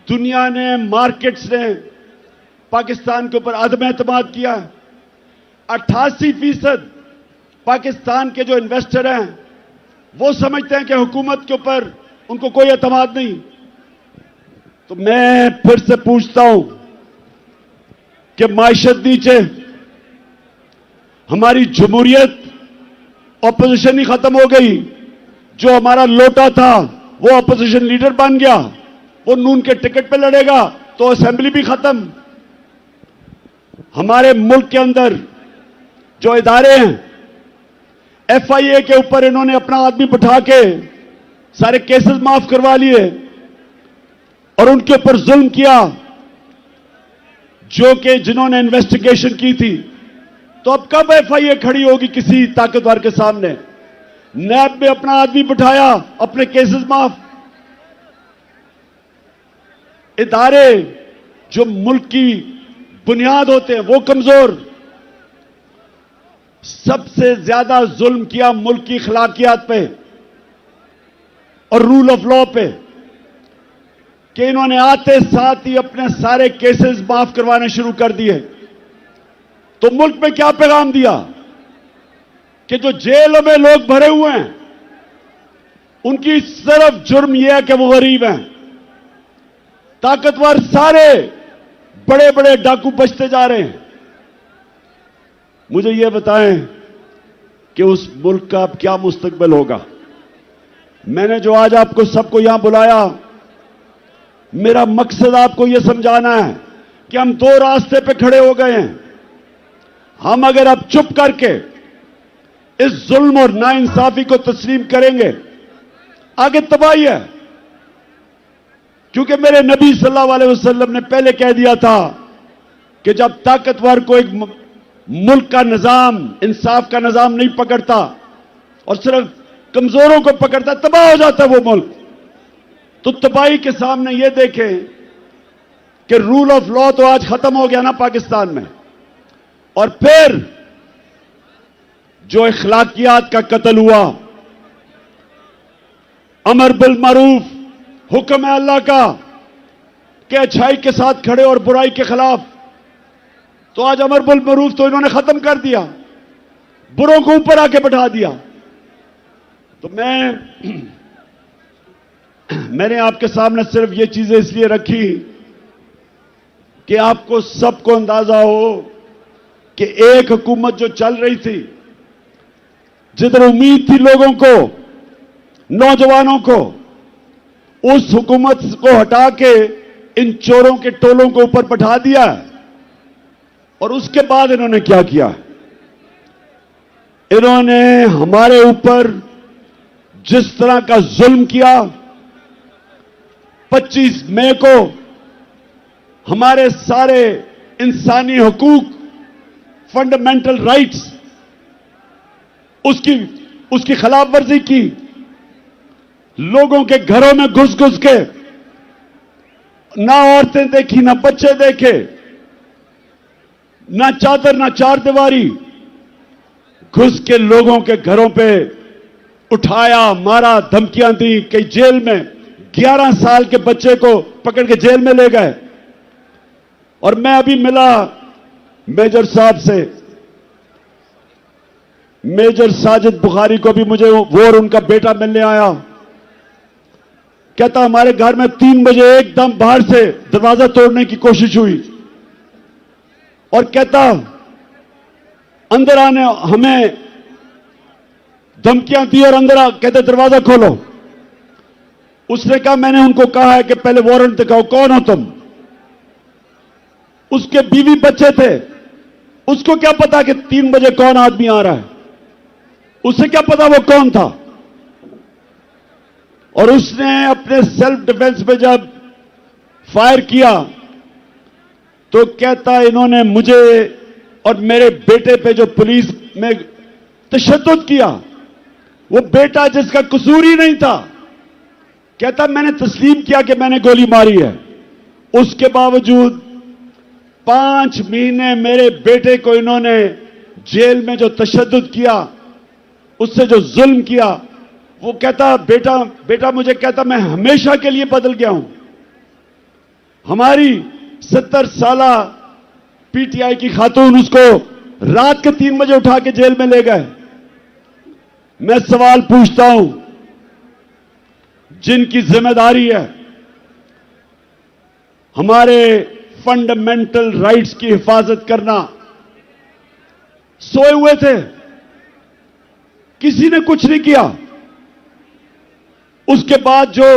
दुनिया ने, मार्केट्स ने पाकिस्तान के ऊपर अदम एतमाद किया। 88% पाकिस्तान के जो इन्वेस्टर हैं वो समझते हैं कि हुकूमत के ऊपर उनको कोई एतमाद नहीं। तो मैं फिर से पूछता हूं कि माइशत नीचे, हमारी जमहूरियत, ऑपोजिशन ही खत्म हो गई। जो हमारा लोटा था वो ऑपोजिशन लीडर बन गया, वो नून के टिकट पे लड़ेगा, तो असेंबली भी खत्म। हमारे मुल्क के अंदर जो इदारे हैं, FIA के ऊपर इन्होंने अपना आदमी बिठा के सारे केसेस माफ करवा लिए और उनके ऊपर जुल्म किया, जो कि जिन्होंने इन्वेस्टिगेशन की थी। तो अब कब FIA खड़ी होगी किसी ताकतवर के सामने? नैब में अपना आदमी बिठाया, अपने केसेस माफ। इदारे जो मुल्क की बुनियाद होते हैं वो कमजोर। सबसे ज्यादा जुल्म किया मुल्क की अखलाकियात पे और रूल ऑफ लॉ पे, कि इन्होंने आते साथ ही अपने सारे केसेस माफ करवाने शुरू कर दिए। तो मुल्क में क्या पैगाम दिया कि जो जेलों में लोग भरे हुए हैं उनकी सिर्फ जुर्म यह है कि वो गरीब हैं। ताकतवर सारे बड़े बड़े डाकू बचते जा रहे हैं। मुझे यह बताएं कि उस मुल्क का अब क्या मुस्तकबिल होगा। मैंने जो आज आपको सबको यहां बुलाया, मेरा मकसद आपको यह समझाना है कि हम दो रास्ते पे खड़े हो गए हैं। हम अगर अब चुप करके इस जुल्म और नाइंसाफी को तस्लीम करेंगे, आगे तबाही है। क्योंकि मेरे नबी सल्लल्लाहु अलैहि वसल्लम ने पहले कह दिया था कि जब ताकतवर को एक मुल्क का निजाम, इंसाफ का निजाम नहीं पकड़ता और सिर्फ कमजोरों को पकड़ता, तबाह हो जाता है वो मुल्क। तो तबाही के सामने ये देखें कि रूल ऑफ लॉ तो आज खत्म हो गया ना पाकिस्तान में, और फिर जो अखलाकियात का कत्ल हुआ, अमर बिल मारूफ, हुक्म है अल्लाह का कि अच्छाई के साथ खड़े और बुराई के खिलाफ, तो आज अमर बिल मारूफ तो इन्होंने खत्म कर दिया, बुरों को ऊपर आके बैठा दिया। तो मैंने आपके सामने सिर्फ ये चीजें इसलिए रखी कि आपको सबको अंदाजा हो कि एक हुकूमत जो चल रही थी, जिधर उम्मीद थी लोगों को, नौजवानों को, उस हुकूमत को हटा के इन चोरों के टोलों को ऊपर बैठा दिया। और उसके बाद इन्होंने क्या किया? इन्होंने हमारे ऊपर जिस तरह का जुल्म किया, 25 मई को हमारे सारे इंसानी हुकूक, फंडामेंटल राइट्स, उसकी खिलाफवर्जी की। लोगों के घरों में घुस घुस के ना औरतें देखी, ना बच्चे देखे, ना चादर, ना चारदीवारी, घुस के लोगों के घरों पे उठाया, मारा, धमकियां दी, कई जेल में 11 साल के बच्चे को पकड़ के जेल में ले गए। और मैं अभी मिला मेजर साहब से, मेजर साजिद बुखारी को भी मुझे वो और उनका बेटा मिलने आया। कहता हमारे घर में 3 बजे एकदम बाहर से दरवाजा तोड़ने की कोशिश हुई और कहता अंदर आने हमें धमकियां दी और अंदर कहते दरवाजा खोलो। उसने कहा मैंने उनको कहा है कि पहले वारंट दिखाओ, कौन हो तुम? उसके बीवी बच्चे थे, उसको क्या पता कि 3 बजे कौन आदमी आ रहा है? उसे क्या पता वो कौन था? और उसने अपने सेल्फ डिफेंस पे जब फायर किया तो कहता इन्होंने मुझे और मेरे बेटे पे जो पुलिस में तशद्दुद किया, वो बेटा जिसका कसूर ही नहीं था, कहता मैंने तस्लीम किया कि मैंने गोली मारी है। उसके बावजूद 5 महीने मेरे बेटे को इन्होंने जेल में जो तशद्दुद किया, उससे जो जुल्म किया, वो कहता बेटा मुझे कहता मैं हमेशा के लिए बदल गया हूं। हमारी 70 साला पीटीआई की खातून उसको रात के 3 बजे उठा के जेल में ले गए। मैं सवाल पूछता हूं, जिनकी जिम्मेदारी है हमारे फंडामेंटल राइट्स की हिफाजत करना, सोए हुए थे, किसी ने कुछ नहीं किया। उसके बाद जो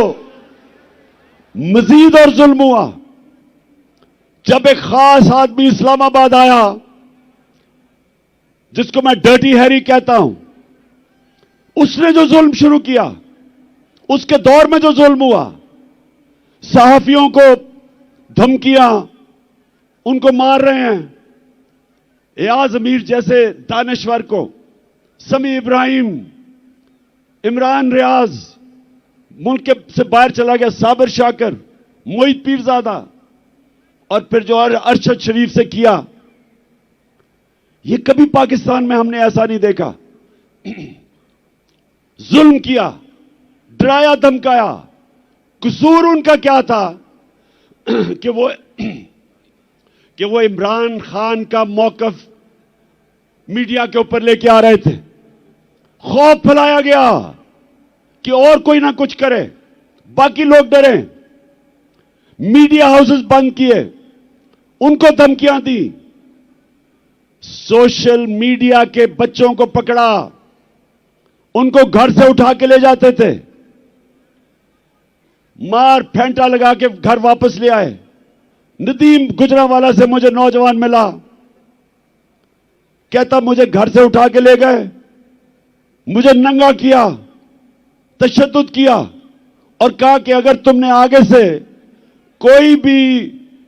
मजीद और जुल्म हुआ, जब एक खास आदमी इस्लामाबाद आया जिसको मैं डर्टी हैरी कहता हूं, उसने जो जुल्म शुरू किया, उसके दौर में जो जुल्म हुआ, सहाफियों को धमकियां, उनको मार रहे हैं, एयाज अमीर जैसे दानश्वर को, समी इब्राहिम, इमरान रियाज मुल्क से बाहर चला गया, साबिर शाकर, मोहित पीरजादा, और फिर जो अरशद शरीफ से किया, ये कभी पाकिस्तान में हमने ऐसा नहीं देखा। जुल्म किया, डराया धमकाया। कसूर उनका क्या था कि वो इमरान खान का मौकफ मीडिया के ऊपर लेके आ रहे थे। खौफ फैलाया गया कि और कोई ना कुछ करे, बाकी लोग डरे। मीडिया हाउसेस बंद किए, उनको धमकियां दी, सोशल मीडिया के बच्चों को पकड़ा, उनको घर से उठा के ले जाते थे, मार फेंटा लगा के घर वापस ले आए। नदीम गुजरावाला से मुझे नौजवान मिला, कहता मुझे घर से उठा के ले गए, मुझे नंगा किया, तशद्दुद किया और कहा कि अगर तुमने आगे से कोई भी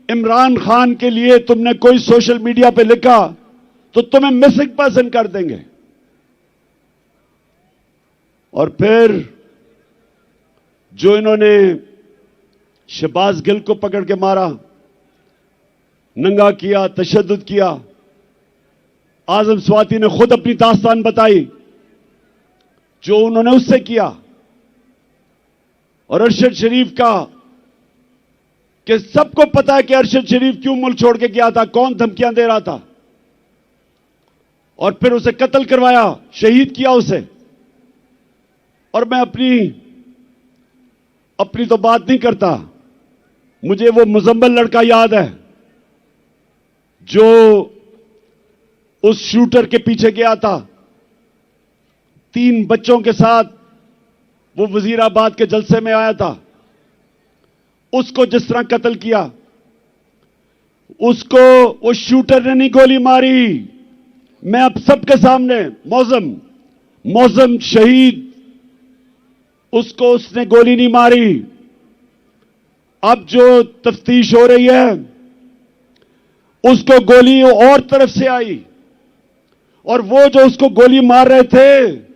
इमरान खान के लिए तुमने कोई सोशल मीडिया पे लिखा तो तुम्हें मिसिंग पर्सन कर देंगे। और फिर जो इन्होंने शहबाज गिल को पकड़ के मारा, नंगा किया, तशद्दुद किया, आजम स्वाति ने खुद अपनी दास्तान बताई जो उन्होंने उससे किया। और अरशद शरीफ का कि सबको पता है कि अरशद शरीफ क्यों मुल्क छोड़ के गया था, कौन धमकियां दे रहा था, और फिर उसे कत्ल करवाया, शहीद किया उसे। और मैं अपनी तो बात नहीं करता, मुझे वो मुजम्मिल लड़का याद है जो उस शूटर के पीछे गया था, 3 बच्चों के साथ वो वजीराबाद के जलसे में आया था। उसको जिस तरह कत्ल किया, उसको वो शूटर ने नहीं गोली मारी। मैं अब सबके सामने मौजम शहीद, उसको उसने गोली नहीं मारी। अब जो तफ्तीश हो रही है, उसको गोली और तरफ से आई, और वो जो उसको गोली मार रहे थे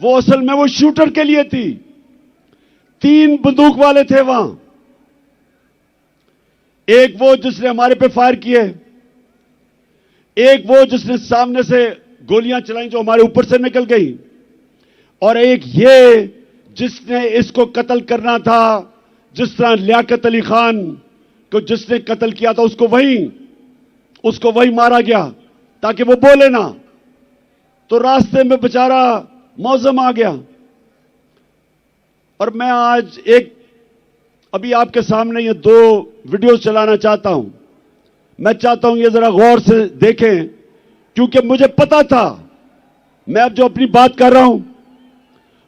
वो असल में वो शूटर के लिए थी। 3 बंदूक वाले थे वहां, एक वो जिसने हमारे पे फायर किए, एक वो जिसने सामने से गोलियां चलाई जो हमारे ऊपर से निकल गई, और एक ये जिसने इसको कत्ल करना था, जिस तरह लियाकत अली खान को जिसने कत्ल किया था उसको वहीं उसको वही मारा गया ताकि वो बोले ना। तो रास्ते में बेचारा मौसम आ गया। और मैं आज अभी आपके सामने ये 2 वीडियो चलाना चाहता हूं। मैं चाहता हूं ये जरा गौर से देखें, क्योंकि मुझे पता था, मैं अब जो अपनी बात कर रहा हूं,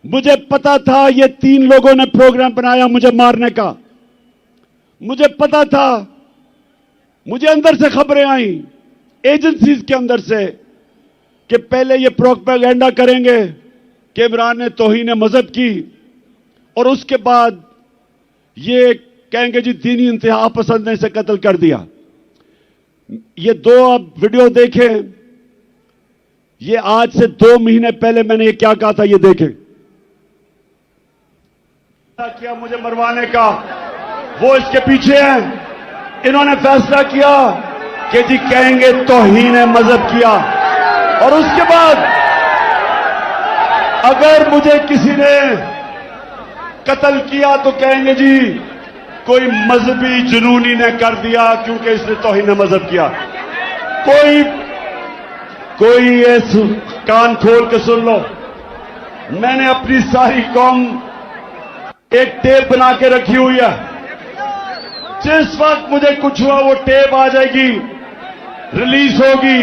मुझे पता था ये 3 लोगों ने प्रोग्राम बनाया मुझे मारने का। मुझे पता था, मुझे अंदर से खबरें आई, एजेंसीज के अंदर से, कि पहले ये प्रोपेगेंडा करेंगे कि इमरान ने तौहीन मजहब की, और उसके बाद ये कहेंगे जी दीनी इंतहा पसंद ने इसे कत्ल कर दिया। ये 2 अब वीडियो देखें। ये आज से 2 महीने पहले मैंने ये क्या कहा था, ये देखें। किया मुझे मरवाने का, वो इसके पीछे हैं। इन्होंने फैसला किया कि जी कहेंगे तौहीन मजहब किया, और उसके बाद अगर मुझे किसी ने कत्ल किया तो कहेंगे जी कोई मजहबी जुनूनी ने कर दिया क्योंकि इसने तौहीन मजहब किया। कोई ये कान खोल के सुन लो, मैंने अपनी सारी कौम एक टेप बना के रखी हुई है। जिस वक्त मुझे कुछ हुआ वो टेप आ जाएगी, रिलीज होगी,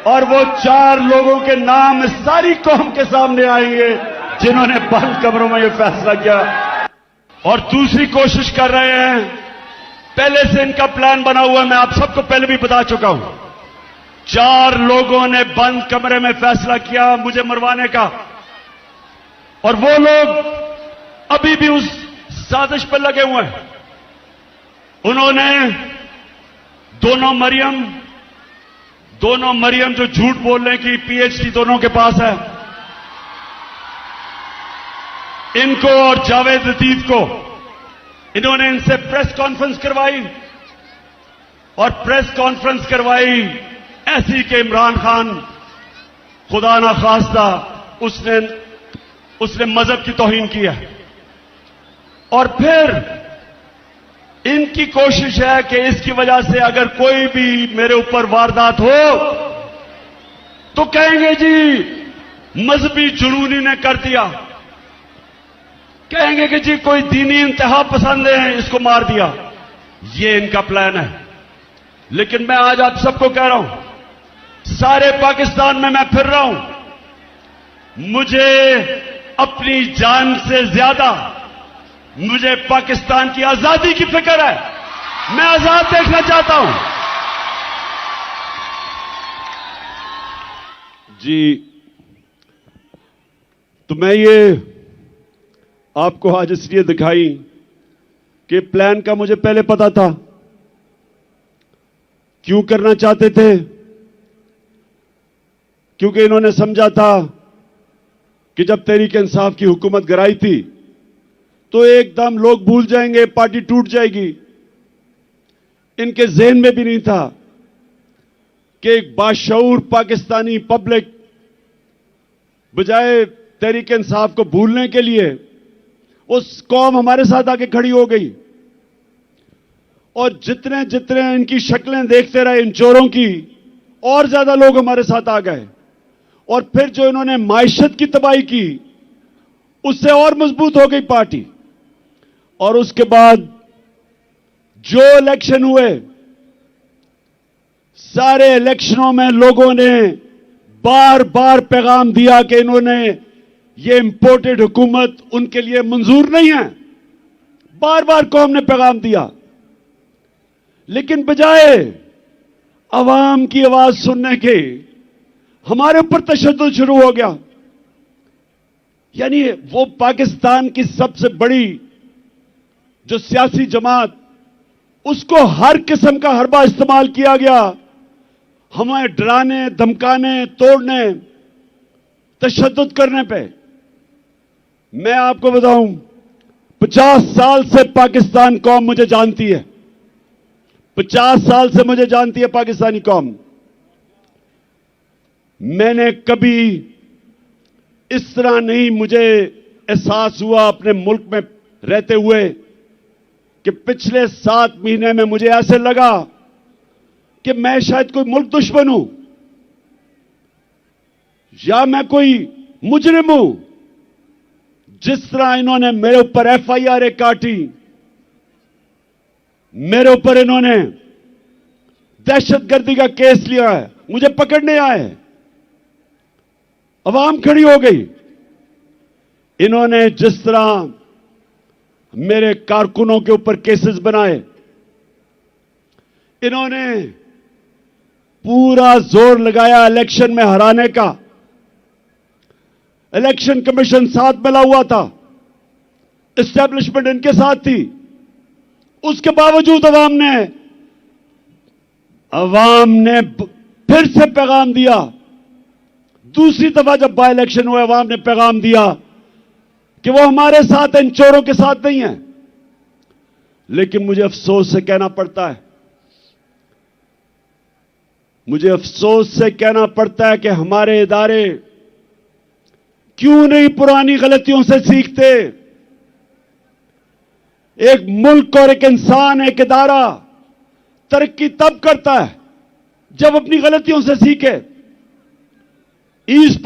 और वो 4 लोगों के नाम सारी कौम के सामने आएंगे जिन्होंने बंद कमरों में ये फैसला किया और दूसरी कोशिश कर रहे हैं। पहले से इनका प्लान बना हुआ है, मैं आप सबको पहले भी बता चुका हूं। 4 लोगों ने बंद कमरे में फैसला किया मुझे मरवाने का, और वो लोग अभी भी उस साजिश पर लगे हुए हैं। उन्होंने दोनों मरियम जो झूठ बोलने की पीएचडी दोनों के पास है, इनको और जावेद लतीफ को, इन्होंने इनसे प्रेस कॉन्फ्रेंस करवाई, और प्रेस कॉन्फ्रेंस करवाई ऐसी कि इमरान खान खुदा ना खास्ता उसने मजहब की तौहीन की है। और फिर इनकी कोशिश है कि इसकी वजह से अगर कोई भी मेरे ऊपर वारदात हो तो कहेंगे जी मजहबी जुनूनी ने कर दिया, कहेंगे कि जी कोई दीनी इंतहा पसंद है इसको मार दिया। ये इनका प्लान है। लेकिन मैं आज आप सबको कह रहा हूं, सारे पाकिस्तान में मैं फिर रहा हूं, मुझे अपनी जान से ज्यादा मुझे पाकिस्तान की आजादी की फिक्र है। मैं आजाद देखना चाहता हूं। जी, तो मैं ये आपको आज इसलिए दिखाई कि प्लान का मुझे पहले पता था। क्यों करना चाहते थे? क्योंकि इन्होंने समझा था कि जब तहरीक इंसाफ की हुकूमत गिराई थी तो एकदम लोग भूल जाएंगे, पार्टी टूट जाएगी। इनके ज़हन में भी नहीं था कि एक बाशऊर पाकिस्तानी पब्लिक बजाय तहरीक इंसाफ को भूलने के लिए उस कौम हमारे साथ आके खड़ी हो गई। और जितने जितने इनकी शक्लें देखते रहे इन चोरों की, और ज्यादा लोग हमारे साथ आ गए। और फिर जो इन्होंने माइशत की तबाही की, उससे और मजबूत हो गई पार्टी। और उसके बाद जो इलेक्शन हुए, सारे इलेक्शनों में लोगों ने बार बार पैगाम दिया कि इन्होंने ये इंपोर्टेड हुकूमत उनके लिए मंजूर नहीं है। बार बार कौम ने पैगाम दिया, लेकिन बजाय अवाम की आवाज सुनने के हमारे ऊपर तशद्दुद शुरू हो गया। यानी वो पाकिस्तान की सबसे बड़ी जो सियासी जमात, उसको हर किस्म का हरबा इस्तेमाल किया गया हमें डराने, धमकाने, तोड़ने, तशद्दुद करने पे। मैं आपको बताऊं, 50 साल से पाकिस्तान कौम मुझे जानती है। 50 साल से मुझे जानती है पाकिस्तानी कौम। मैंने कभी इस तरह नहीं मुझे एहसास हुआ अपने मुल्क में रहते हुए कि पिछले 7 महीने में मुझे ऐसे लगा कि मैं शायद कोई मुल्क दुश्मन हूं या मैं कोई मुजरिम हूं। जिस तरह इन्होंने मेरे ऊपर एफआईआर काटी, मेरे ऊपर इन्होंने दहशतगर्दी का केस लिया है, मुझे पकड़ने आए, अवाम खड़ी हो गई। इन्होंने जिस तरह मेरे कारकुनों के ऊपर केसेस बनाए, इन्होंने पूरा जोर लगाया इलेक्शन में हराने का। इलेक्शन कमीशन साथ मिला हुआ था, एस्टेब्लिशमेंट इनके साथ थी। उसके बावजूद अवाम ने फिर से पैगाम दिया। दूसरी दफा जब बाय इलेक्शन हुआ, अवाम ने पैगाम दिया कि वो हमारे साथ, इन चोरों के साथ नहीं है। लेकिन मुझे अफसोस से कहना पड़ता है, मुझे अफसोस से कहना पड़ता है कि हमारे इदारे क्यों नहीं पुरानी गलतियों से सीखते। एक मुल्क और एक इंसान, एक इदारा तरक्की तब करता है जब अपनी गलतियों से सीखे। ईस्ट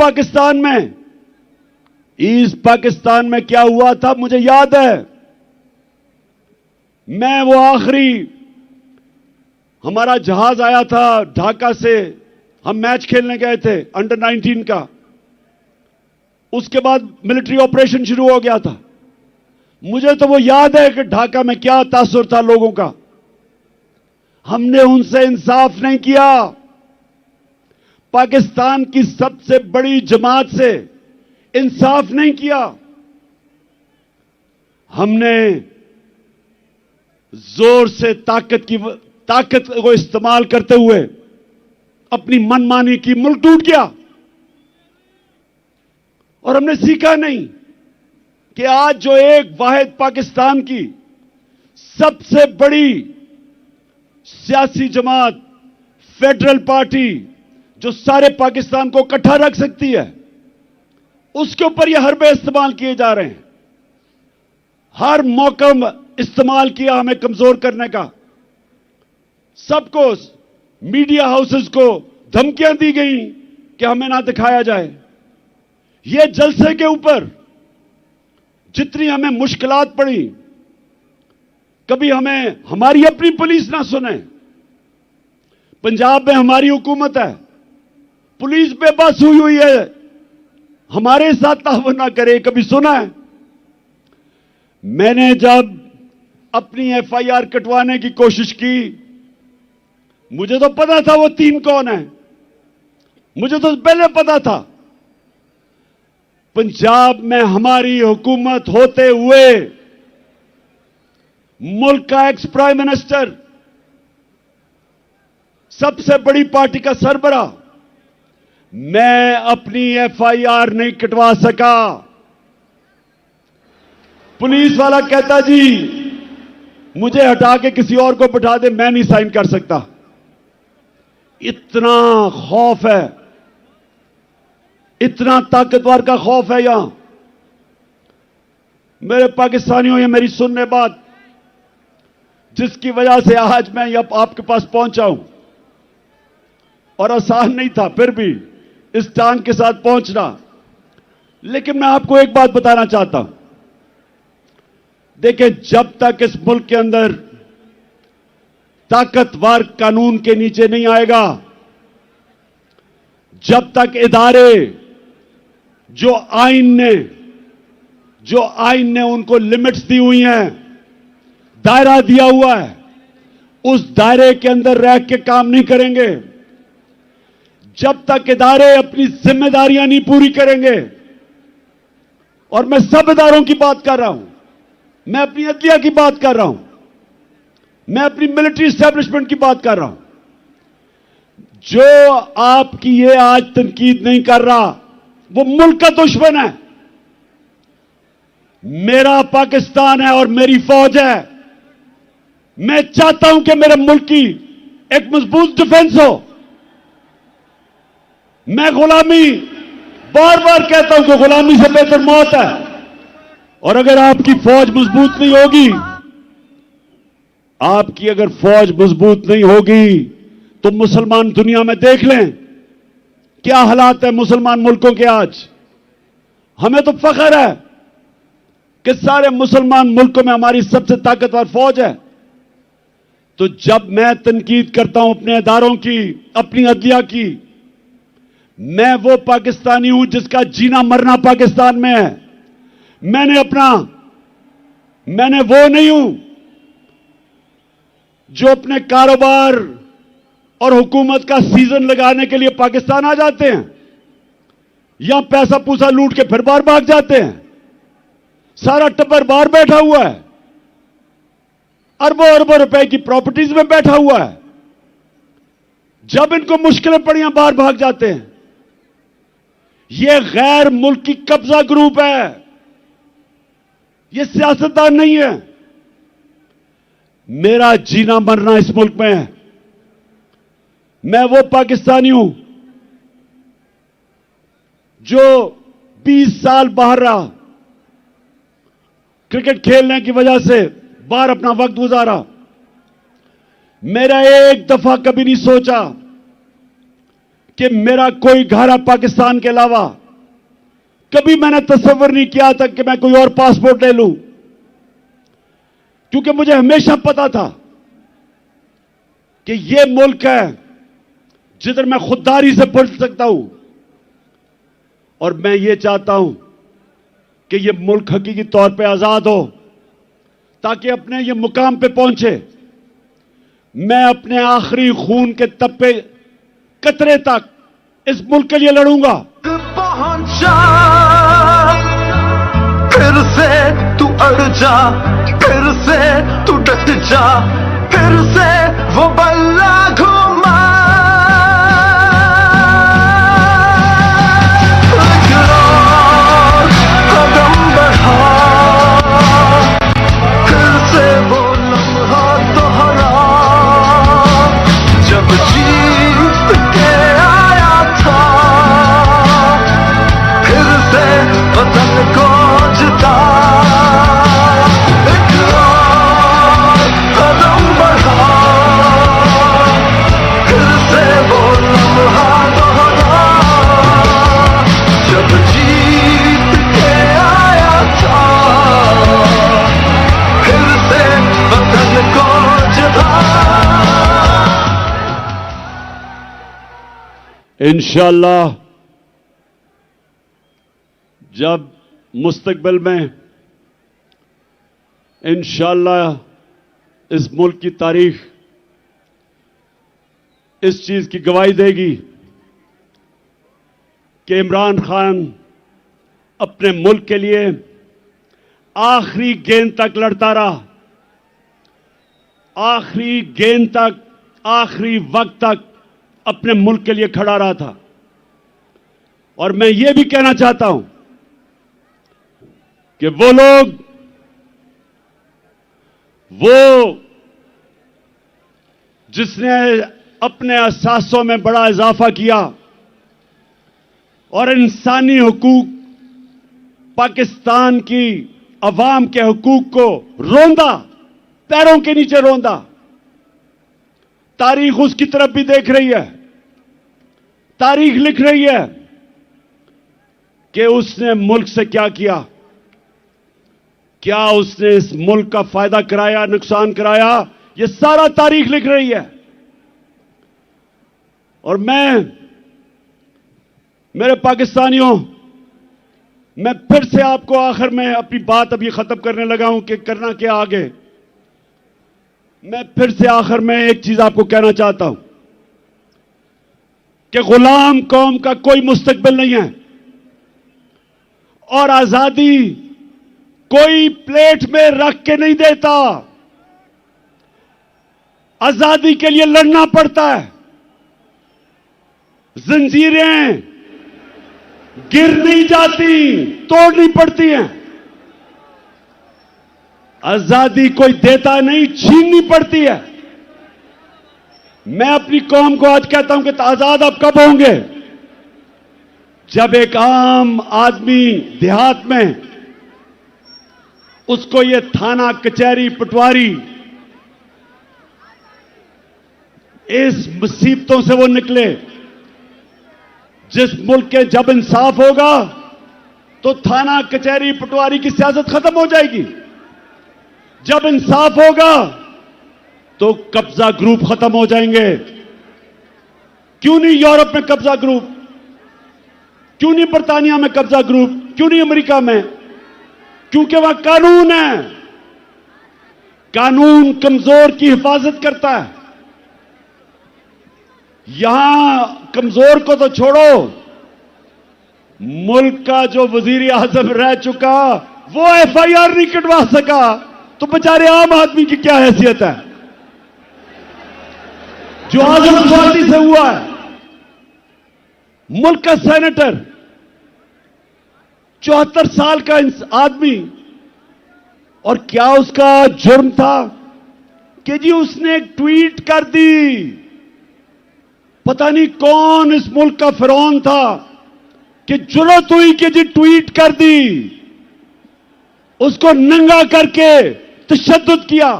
पाकिस्तान में क्या हुआ था मुझे याद है। मैं वो आखिरी, हमारा जहाज आया था ढाका से, हम मैच खेलने गए थे अंडर 19 का। उसके बाद मिलिट्री ऑपरेशन शुरू हो गया था। मुझे तो वो याद है कि ढाका में क्या तासुर था लोगों का। हमने उनसे इंसाफ नहीं किया। पाकिस्तान की सबसे बड़ी जमात से इंसाफ नहीं किया। हमने जोर से ताकत को इस्तेमाल करते हुए अपनी मनमानी की, मुल्क टूट गया। और हमने सीखा नहीं कि आज जो एक वाहिद पाकिस्तान की सबसे बड़ी सियासी जमात, फेडरल पार्टी, जो सारे पाकिस्तान को इकट्ठा रख सकती है, उसके ऊपर यह हरबे इस्तेमाल किए जा रहे हैं। हर मौका इस्तेमाल किया हमें कमजोर करने का। सबको, मीडिया हाउसेस को धमकियां दी गई कि हमें ना दिखाया जाए। ये जलसे के ऊपर जितनी हमें मुश्किलात पड़ी, कभी हमें हमारी अपनी पुलिस ना सुने। पंजाब में हमारी हुकूमत है, पुलिस बेबस हुई है, हमारे साथ ताउन ना करे, कभी सुना है? मैंने जब अपनी एफआईआर कटवाने की कोशिश की, मुझे तो पता था वो 3 कौन है, मुझे तो पहले पता था। पंजाब में हमारी हुकूमत होते हुए मुल्क का एक्स प्राइम मिनिस्टर, सबसे बड़ी पार्टी का सरबरा, मैं अपनी एफआईआर नहीं कटवा सका। पुलिस वाला कहता जी मुझे हटा के किसी और को बिठा दे, मैं नहीं साइन कर सकता। इतना खौफ है, इतना ताकतवर का खौफ है यहां। मेरे पाकिस्तानियों, ये मेरी सुनने बात, जिसकी वजह से आज मैं आपके पास पहुंचा हूं, और आसान नहीं था फिर भी इस टांग के साथ पहुंचना। लेकिन मैं आपको एक बात बताना चाहता हूं। देखिए, जब तक इस मुल्क के अंदर ताकतवर कानून के नीचे नहीं आएगा, जब तक इदारे जो आईन ने उनको लिमिट्स दी हुई हैं, दायरा दिया हुआ है, उस दायरे के अंदर रह के काम नहीं करेंगे, जब तक इदारे अपनी जिम्मेदारियां नहीं पूरी करेंगे, और मैं सब इदारों की बात कर रहा हूं, मैं अपनी अदलिया की बात कर रहा हूं, मैं अपनी मिलिट्री एस्टेब्लिशमेंट की बात कर रहा हूं, जो आपकी ये आज तनकीद नहीं कर रहा, वो मुल्क का दुश्मन है। मेरा पाकिस्तान है और मेरी फौज है। मैं चाहता हूं कि मेरे मुल्क की एक मजबूत डिफेंस हो। मैं गुलामी, बार बार कहता हूं कि गुलामी से बेहतर मौत है। और अगर आपकी फौज मजबूत नहीं होगी, आपकी अगर फौज मजबूत नहीं होगी, तो मुसलमान दुनिया में देख लें क्या हालात है मुसलमान मुल्कों के आज। हमें तो फख्र है कि सारे मुसलमान मुल्कों में हमारी सबसे ताकतवर फौज है। तो जब मैं तनकीद करता हूं अपने इदारों की, अपनी अदलिया की, मैं वो पाकिस्तानी हूं जिसका जीना मरना पाकिस्तान में है। मैंने वो नहीं हूं जो अपने कारोबार और हुकूमत का सीजन लगाने के लिए पाकिस्तान आ जाते हैं या पैसा पूसा लूट के फिर बाहर भाग जाते हैं। सारा टब्बर बाहर बैठा हुआ है, अरबों अरबों रुपए की प्रॉपर्टीज में बैठा हुआ है। जब इनको मुश्किलें पड़ियां बाहर भाग जाते हैं। यह गैर मुल्की कब्जा ग्रुप है, यह सियासतदान नहीं है। मेरा जीना मरना इस मुल्क में है। मैं वो पाकिस्तानी हूं जो 20 साल बाहर रहा, क्रिकेट खेलने की वजह से बाहर अपना वक्त गुजारा। मेरा एक दफा कभी नहीं सोचा कि मेरा कोई घर है पाकिस्तान के अलावा। कभी मैंने तस्वीर नहीं किया था कि मैं कोई और पासपोर्ट ले लूं, क्योंकि मुझे हमेशा पता था कि यह मुल्क है जिधर मैं खुददारी से पढ़ सकता हूं। और मैं ये चाहता हूं कि यह मुल्क हकीकी तौर पे आजाद हो, ताकि अपने ये मुकाम पे पहुंचे। मैं अपने आखिरी खून के तप्पे कतरे तक इस मुल्क के लिए लड़ूंगा। पहुंचा फिर से तू अड़ जा, फिर से तू डट जा, फिर से वो बल्ला घुमा। कदम बढ़ा, फिर से वो लम्हा दोहरा जब जीत के आया था, फिर से वतन को जिता। एक और कदम बढ़ा, फिर से वो लम्हा दोहरा जब जीत के आया था, फिर से वतन को जिता। इंशाअल्लाह जब मुस्तकबिल में इंशाअल्लाह इस मुल्क की तारीख इस चीज की गवाही देगी कि इमरान खान अपने मुल्क के लिए आखिरी गेंद तक लड़ता रहा, आखिरी गेंद तक, आखिरी वक्त तक अपने मुल्क के लिए खड़ा रहा था। और मैं ये भी कहना चाहता हूं कि वो लोग, जिसने अपने अहसासों में बड़ा इजाफा किया और इंसानी हुकूक, पाकिस्तान की अवाम के हुकूक को रोंदा, पैरों के नीचे रोंदा, तारीख उसकी तरफ भी देख रही है। तारीख लिख रही है कि उसने मुल्क से क्या किया, क्या उसने इस मुल्क का फायदा कराया, नुकसान कराया, यह सारा तारीख लिख रही है। और मेरे पाकिस्तानियों, मैं फिर से आपको आखिर में अपनी बात अभी खत्म करने लगा हूं कि करना क्या आगे। मैं फिर से आखिर में एक चीज आपको कहना चाहता हूं कि गुलाम कौम का कोई मुस्तकबिल नहीं है और आजादी कोई प्लेट में रख के नहीं देता। आजादी के लिए लड़ना पड़ता है। जंजीरें गिर नहीं जाती, तोड़नी पड़ती हैं। आजादी कोई देता नहीं, छीननी पड़ती है। मैं अपनी कौम को आज कहता हूं कि आजाद अब कब होंगे? जब एक आम आदमी देहात में उसको ये थाना, कचहरी, पटवारी इस मुसीबतों से वो निकले। जिस मुल्क के जब इंसाफ होगा तो थाना कचहरी पटवारी की सियासत खत्म हो जाएगी। जब इंसाफ होगा तो कब्जा ग्रुप खत्म हो जाएंगे। क्यों नहीं यूरोप में कब्जा ग्रुप, क्यों नहीं बर्तानिया में कब्जा ग्रुप, क्यों नहीं अमेरिका में? क्योंकि वहां कानून है। कानून कमजोर की हिफाजत करता है। यहां कमजोर को तो छोड़ो, मुल्क का जो वजीर आजम रह चुका वो एफआईआर नहीं कटवा सका, तो बेचारे आम आदमी की क्या हैसियत है जो आजम स्वाति से हुआ है? मुल्क का सेनेटर 74 साल का आदमी, और क्या उसका जुर्म था कि जी उसने एक ट्वीट कर दी। पता नहीं कौन इस मुल्क का फिरौन था कि जुर्रत हुई कि जी ट्वीट कर दी, उसको नंगा करके तशद्दुद किया।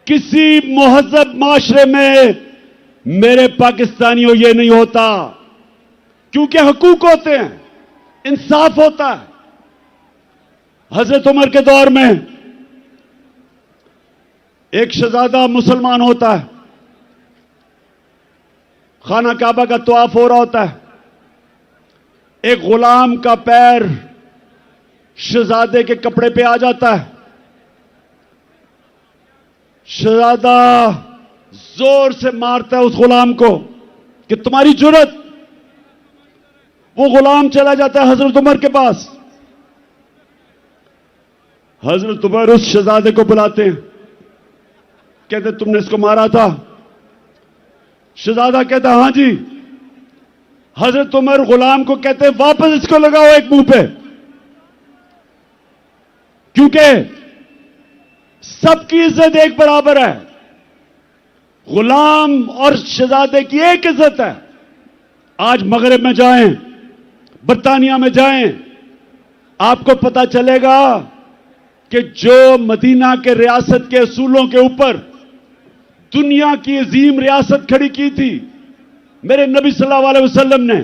किसी मुहज़्ज़ब माशरे में मेरे पाकिस्तानियों ये नहीं होता, क्योंकि हुकूक होते हैं, इंसाफ होता है। हजरत उमर के दौर में एक शहजादा मुसलमान होता है, खाना काबा का तवाफ हो रहा होता है, एक गुलाम का पैर शहजादे के कपड़े पे आ जाता है। शहजादा जोर से मारता है उस गुलाम को कि तुम्हारी जुर्रत। वो गुलाम चला जाता है हजरत उमर के पास। हजरत उमर उस शहजादे को बुलाते हैं, कहते तुमने इसको मारा था? शहजादा कहता हां जी। हजरत उमर गुलाम को कहते वापस इसको लगाओ एक मुंह पे, क्योंकि सबकी इज्जत एक बराबर है। गुलाम और शहजादे की एक इज्जत है। आज मगरिब में जाएं, बर्तानिया में जाएं, आपको पता चलेगा कि जो मदीना के रियासत के असूलों के ऊपर दुनिया की अजीम रियासत खड़ी की थी मेरे नबी सल्लल्लाहु अलैहि वसल्लम ने,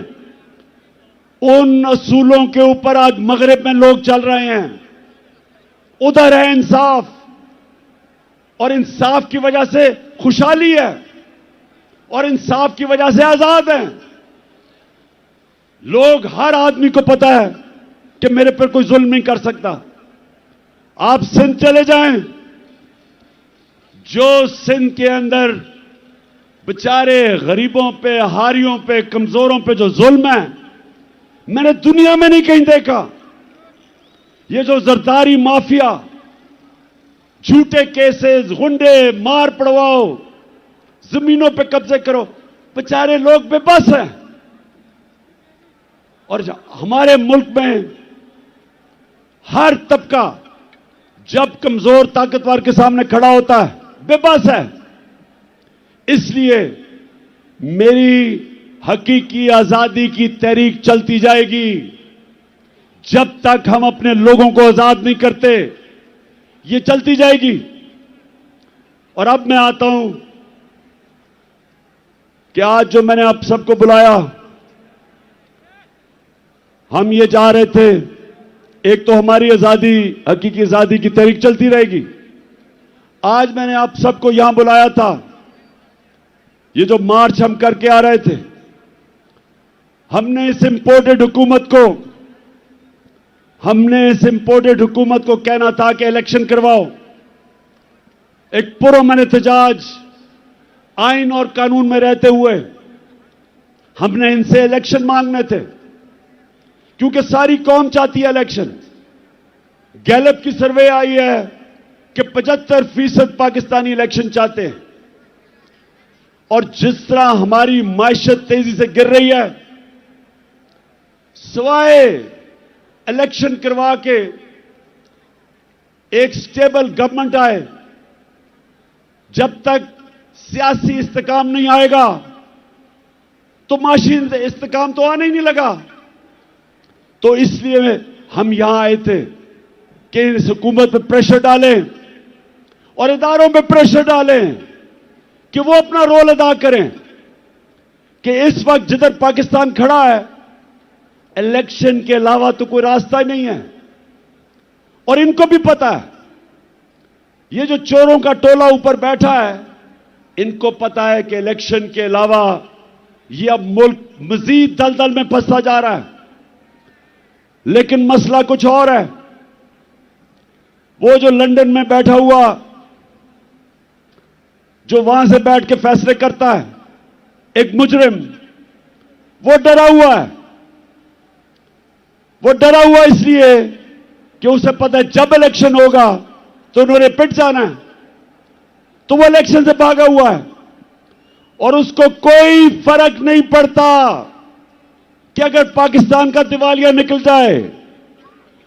उन असूलों के ऊपर आज मगरिब में लोग चल रहे हैं। उधर है इंसाफ, और इंसाफ की वजह से खुशहाली है, और इंसाफ की वजह से आजाद हैं लोग। हर आदमी को पता है कि मेरे पर कोई जुल्म नहीं कर सकता। आप सिंध चले जाएं, जो सिंध के अंदर बेचारे गरीबों पे, हारियों पे, कमजोरों पे जो जुल्म है, मैंने दुनिया में नहीं कहीं देखा। ये जो जरदारी माफिया, झूठे केसेस, गुंडे, मार पड़वाओ, जमीनों पे कब्जे करो, बेचारे लोग बेबस हैं। और हमारे मुल्क में हर तबका जब कमजोर ताकतवर के सामने खड़ा होता है बेबस है। इसलिए मेरी हकीकी आजादी की तहरीक चलती जाएगी जब तक हम अपने लोगों को आजाद नहीं करते। ये चलती जाएगी। और अब मैं आता हूं कि आज जो मैंने आप सबको बुलाया, हम ये चाह रहे थे, एक तो हमारी आजादी, हकीकी आजादी की तहरीक चलती रहेगी। आज मैंने आप सबको यहां बुलाया था, ये जो मार्च हम करके आ रहे थे, हमने इस इंपोर्टेड हुकूमत को कहना था कि इलेक्शन करवाओ। एक पुरअमन एहतजाज आइन और कानून में रहते हुए हमने इनसे इलेक्शन मांगने थे, क्योंकि सारी कौम चाहती है इलेक्शन। गैलप की सर्वे आई है कि 75% पाकिस्तानी इलेक्शन चाहते हैं। और जिस तरह हमारी मायशत तेजी से गिर रही है, सिवाय इलेक्शन करवा के एक स्टेबल गवर्नमेंट आए, जब तक सियासी इस्तेकाम नहीं आएगा तो माशी इस्तेकाम तो आने ही नहीं लगा। तो इसलिए हम यहां आए थे कि इस हुकूमत पर प्रेशर डालें और इदारों पर प्रेशर डालें कि वो अपना रोल अदा करें कि इस वक्त जिधर पाकिस्तान खड़ा है, इलेक्शन के अलावा तो कोई रास्ता ही नहीं है। और इनको भी पता है, ये जो चोरों का टोला ऊपर बैठा है, इनको पता है कि इलेक्शन के अलावा ये अब मुल्क मजीद दलदल में फंसता जा रहा है। लेकिन मसला कुछ और है। वो जो लंदन में बैठा हुआ, जो वहां से बैठ के फैसले करता है, एक मुजरिम, वो डरा हुआ है। वो डरा हुआ इसलिए कि उसे पता है जब इलेक्शन होगा तो उन्होंने पिट जाना है, तो वो इलेक्शन से भागा हुआ है। और उसको कोई फर्क नहीं पड़ता कि अगर पाकिस्तान का दिवालिया निकल जाए,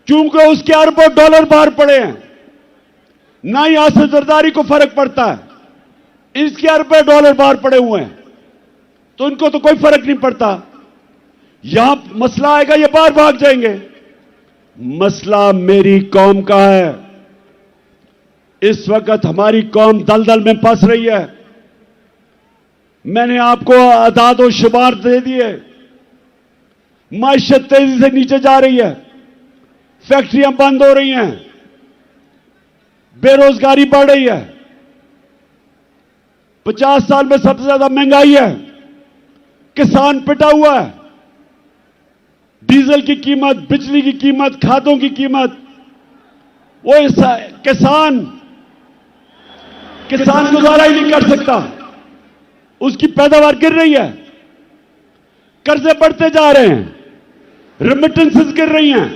क्योंकि उसके अरबों डॉलर बाहर पड़े हैं। ना ही आसिफ जरदारी को फर्क पड़ता है, इसके अरबों डॉलर बाहर पड़े हुए हैं, तो इनको तो कोई फर्क नहीं पड़ता। यहां मसला आएगा, ये बाहर भाग जाएंगे। मसला मेरी कौम का है। इस वक्त हमारी कौम दलदल में फंस रही है। मैंने आपको अदाद और शुमार दे दिए। माइशत तेजी से नीचे जा रही है, फैक्ट्रियां बंद हो रही हैं, बेरोजगारी बढ़ रही है, 50 साल में सबसे ज्यादा महंगाई है, किसान पिटा हुआ है, डीजल की कीमत, बिजली की कीमत, खादों की कीमत, वो किसान गुजारा ही नहीं कर सकता, उसकी पैदावार गिर रही है, कर्जे बढ़ते जा रहे हैं, रेमिटेंसेस गिर रही हैं,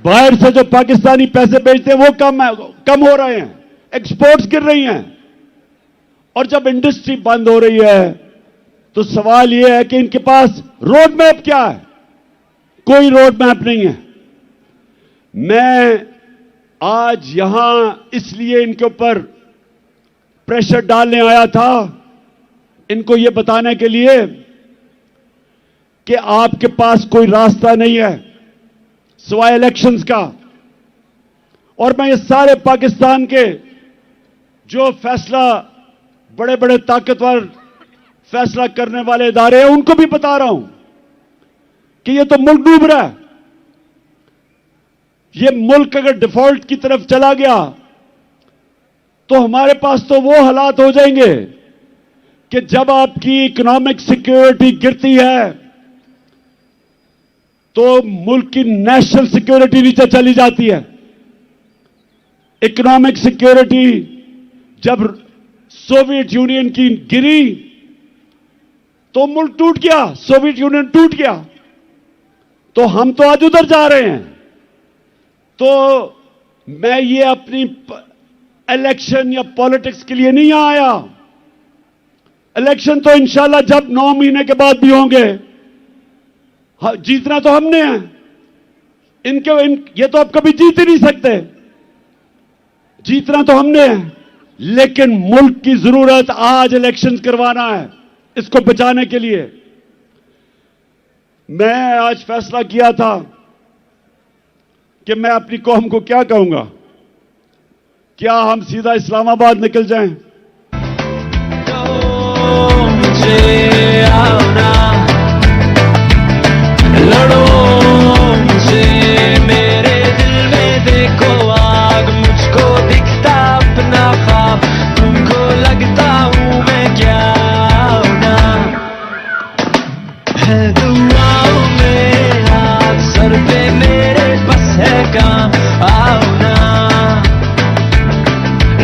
बाहर से जो पाकिस्तानी पैसे भेजते हैं वो कम हो रहे हैं, एक्सपोर्ट्स गिर रही हैं। और जब इंडस्ट्री बंद हो रही है तो सवाल यह है कि इनके पास रोड मैप क्या है? कोई रोड मैप नहीं है। मैं आज यहां इसलिए इनके ऊपर प्रेशर डालने आया था, इनको यह बताने के लिए कि आपके पास कोई रास्ता नहीं है सिवाय इलेक्शंस का। और मैं ये सारे पाकिस्तान के जो फैसला, बड़े बड़े ताकतवर फैसला करने वाले इदारे हैं, उनको भी बता रहा हूं कि ये तो मुल्क डूब रहा है। ये मुल्क अगर डिफॉल्ट की तरफ चला गया तो हमारे पास तो वो हालात हो जाएंगे कि जब आपकी इकोनॉमिक सिक्योरिटी गिरती है तो मुल्क की नेशनल सिक्योरिटी नीचे चली जाती है। इकोनॉमिक सिक्योरिटी जब सोवियत यूनियन की गिरी तो मुल्क टूट गया, सोवियत यूनियन टूट गया। तो हम तो आज उधर जा रहे हैं। तो मैं ये अपनी इलेक्शन या पॉलिटिक्स के लिए नहीं आया। इलेक्शन तो इंशाल्लाह जब 9 महीने के बाद भी होंगे, जीतना तो हमने है। ये तो आप कभी जीत ही नहीं सकते। जीतना तो हमने है, लेकिन मुल्क की जरूरत आज इलेक्शन करवाना है, इसको बचाने के लिए। मैं आज फैसला किया था कि मैं अपनी कौम को क्या कहूंगा। क्या हम सीधा इस्लामाबाद निकल जाएं? लड़ो मुझे, मेरे दिल में देखो आग, मुझको दिखता अपना ख्वाब, तुमको लगता हूँ मैं क्या ना। है दुआओं में हाथ सर पे मेरे, बस है काम आओ ना।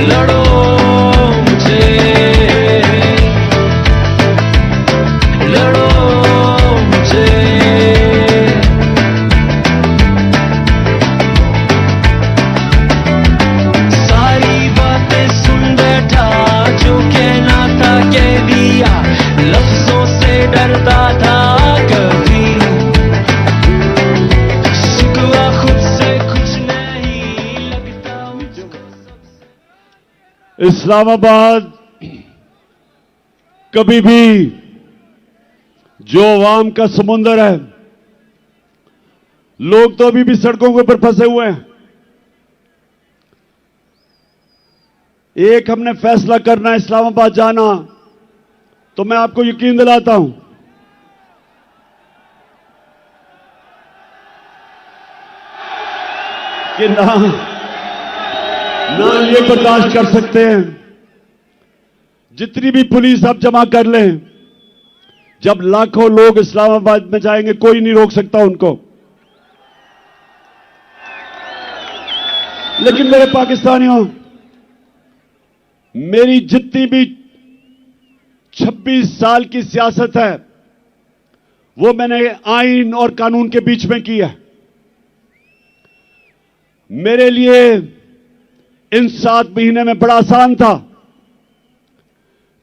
लड़ो मुझे, लड़ो मुझे। सारी बातें सुन बैठा, जो कहना था कह दिया, लफ्जों से डरता था कभी, शिकवा खुद से कुछ नहीं लगता मुझको। इस्लामाबाद कभी भी जो अवाम का समुंदर है, लोग तो अभी भी सड़कों के ऊपर फंसे हुए हैं। एक हमने फैसला करना है इस्लामाबाद जाना, तो मैं आपको यकीन दिलाता हूं कि ना ये बर्दाश्त कर सकते हैं। जितनी भी पुलिस आप जमा कर लें, जब लाखों लोग इस्लामाबाद में जाएंगे कोई नहीं रोक सकता उनको। लेकिन मेरे पाकिस्तानियों, मेरी जितनी भी 26 साल की सियासत है वो मैंने आइन और कानून के बीच में की है। मेरे लिए इन 7 महीने में बड़ा आसान था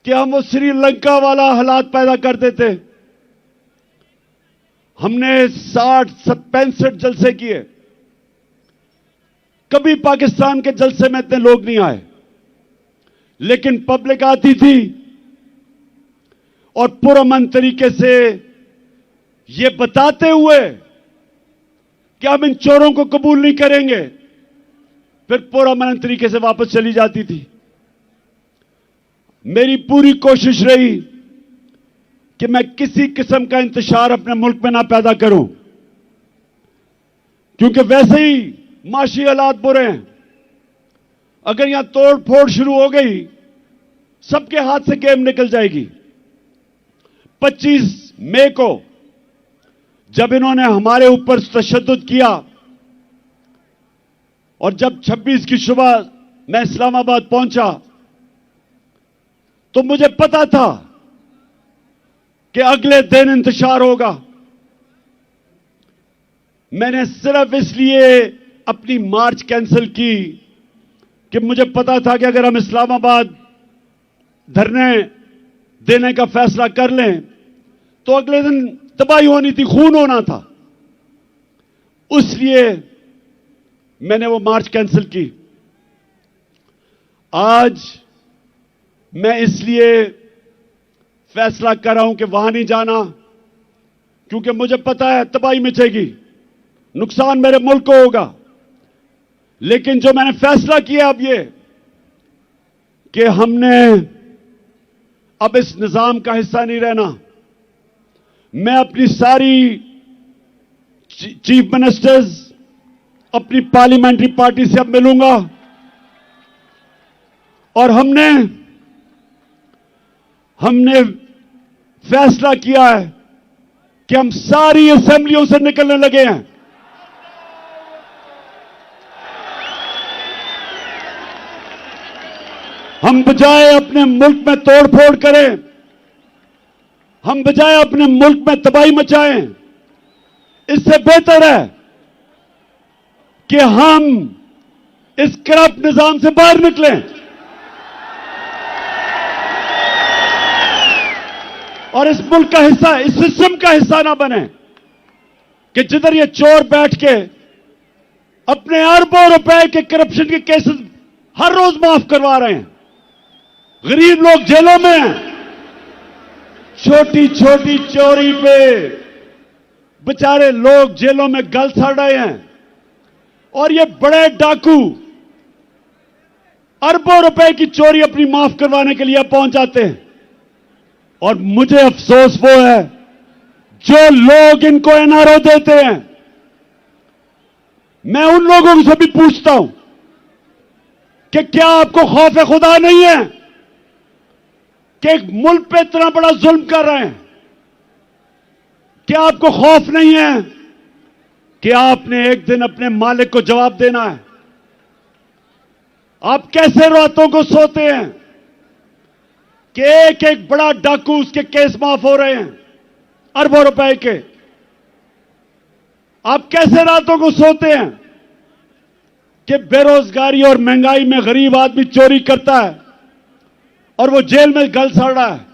कि हम वो श्रीलंका वाला हालात पैदा कर देते। हमने 65 जलसे किए, कभी पाकिस्तान के जलसे में इतने लोग नहीं आए, लेकिन पब्लिक आती थी और पुरअमन तरीके से ये बताते हुए कि हम इन चोरों को कबूल नहीं करेंगे, फिर पुरअमन तरीके से वापस चली जाती थी। मेरी पूरी कोशिश रही कि मैं किसी किस्म का इंतशार अपने मुल्क में ना पैदा करूं, क्योंकि वैसे ही माशी हालात बुरे हैं। अगर यहां तोड़ फोड़ शुरू हो गई, सबके हाथ से गेम निकल जाएगी। 25 मई को जब इन्होंने हमारे ऊपर तशद्दुद किया और जब 26 की सुबह मैं इस्लामाबाद पहुंचा, तो मुझे पता था कि अगले दिन इंतशार होगा। मैंने सिर्फ इसलिए अपनी मार्च कैंसिल की कि मुझे पता था कि अगर हम इस्लामाबाद धरने देने का फैसला कर लें तो अगले दिन तबाही होनी थी, खून होना था। इसलिए मैंने वो मार्च कैंसिल की। आज मैं इसलिए फैसला कर रहा हूं कि वहां नहीं जाना, क्योंकि मुझे पता है तबाही मचेगी, नुकसान मेरे मुल्क को होगा। लेकिन जो मैंने फैसला किया अब ये कि हमने अब इस निजाम का हिस्सा नहीं रहना। मैं अपनी सारी चीफ मिनिस्टर्स, अपनी पार्लियामेंट्री पार्टी से अब मिलूंगा और हमने फैसला किया है कि हम सारी असेंबलियों से निकलने लगे हैं। हम बजाय अपने मुल्क में तोड़फोड़ करें, हम बजाय अपने मुल्क में तबाही मचाएं, इससे बेहतर है कि हम इस करप्ट निजाम से बाहर निकलें और इस मुल्क का हिस्सा, इस सिस्टम का हिस्सा ना बने कि जिधर ये चोर बैठ के अपने अरबों रुपए के करप्शन के केसेस हर रोज माफ करवा रहे हैं। गरीब लोग जेलों में हैं, छोटी छोटी चोरी पे बेचारे लोग जेलों में गल सड़ रहे हैं और ये बड़े डाकू अरबों रुपए की चोरी अपनी माफ करवाने के लिए पहुंच जाते हैं। और मुझे अफसोस वो है जो लोग इनको एनआरओ देते हैं। मैं उन लोगों से भी पूछता हूं कि क्या आपको खौफ खुदा नहीं है कि एक मुल्क पे इतना बड़ा जुल्म कर रहे हैं? क्या आपको खौफ नहीं है कि आपने एक दिन अपने मालिक को जवाब देना है? आप कैसे रातों को सोते हैं कि एक एक बड़ा डाकू, उसके केस माफ हो रहे हैं अरबों रुपए के? आप कैसे रातों को सोते हैं कि बेरोजगारी और महंगाई में गरीब आदमी चोरी करता है और वो जेल में गल सड़ रहा है?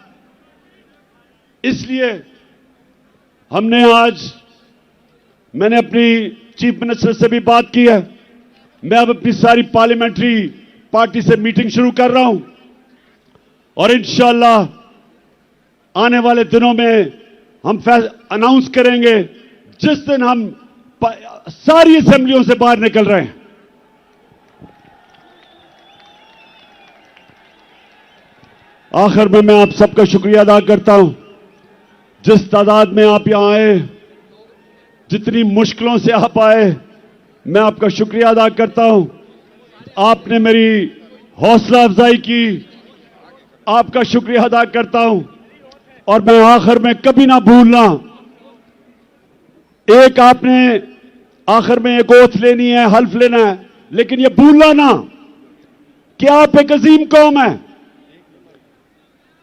इसलिए मैंने अपनी चीफ मिनिस्टर से भी बात की है। मैं अब अपनी सारी पार्लियामेंट्री पार्टी से मीटिंग शुरू कर रहा हूं और इंशाअल्लाह आने वाले दिनों में हम अनाउंस करेंगे जिस दिन हम सारी असेंबलियों से बाहर निकल रहे हैं। आखिर में मैं आप सबका शुक्रिया अदा करता हूं, जिस तादाद में आप यहां आए, जितनी मुश्किलों से आप आए, मैं आपका शुक्रिया अदा करता हूं। आपने मेरी हौसला अफजाई की, आपका शुक्रिया अदा करता हूं। और मैं आखिर में कभी ना भूलना, एक आपने आखिर में एक ओथ लेनी है, हल्फ लेना है, लेकिन यह भूलना ना कि आप एक अजीम कौम है,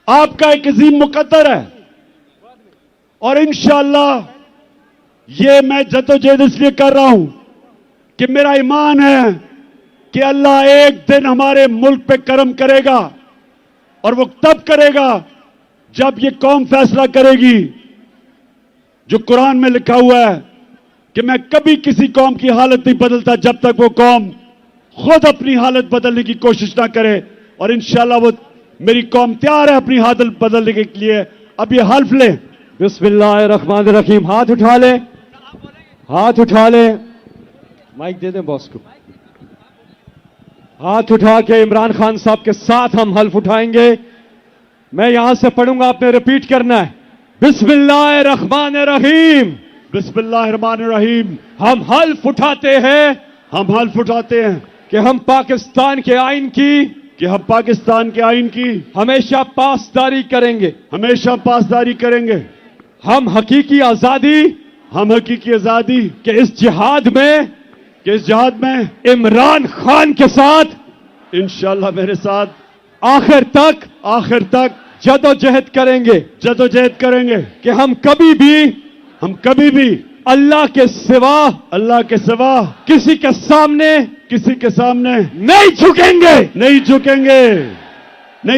आपका एक अजीम मुकद्दर है। और इंशाअल्लाह ये मैं जद्दोजहद इसलिए कर रहा हूं कि मेरा ईमान है कि अल्लाह एक दिन हमारे मुल्क पे करम करेगा, और वो तब करेगा जब ये कौम फैसला करेगी। जो कुरान में लिखा हुआ है कि मैं कभी किसी कौम की हालत नहीं बदलता जब तक वो कौम खुद अपनी हालत बदलने की कोशिश ना करे। और इंशाअल्लाह वो मेरी कौम तैयार है अपनी हालत बदलने के लिए। अब ये हल्फ लें। बिस्मिल्लाहिर्रहमानिर्रहीम। हाथ उठा ले, हाथ उठा ले, माइक दे दें बॉस को। हाथ उठा के इमरान खान साहब के साथ हम हल्फ उठाएंगे। मैं यहां से पढ़ूंगा, आपने रिपीट करना है। बिस्मिल्लाहिर्रहमानिर्रहीम। बिस्मिल्लाहिर्रहमानिर्रहीम। हम हल्फ उठाते हैं, हम हल्फ उठाते हैं कि हम पाकिस्तान के आइन की हमेशा पासदारी करेंगे, हमेशा पासदारी करेंगे। हम हकीकी आजादी के इस जिहाद में इमरान खान के साथ इंशाअल्लाह मेरे साथ आखिर तक जदोजहद करेंगे कि हम कभी भी अल्लाह के सिवा किसी के सामने नहीं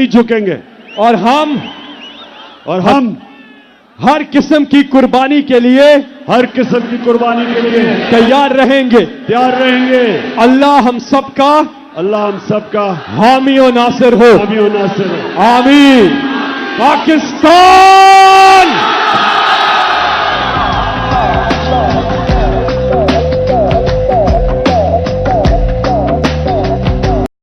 झुकेंगे। और हम हर किस्म की कुर्बानी के लिए तैयार रहेंगे। अल्लाह हम सबका हामी और नासिर हो। आमीन। पाकिस्तान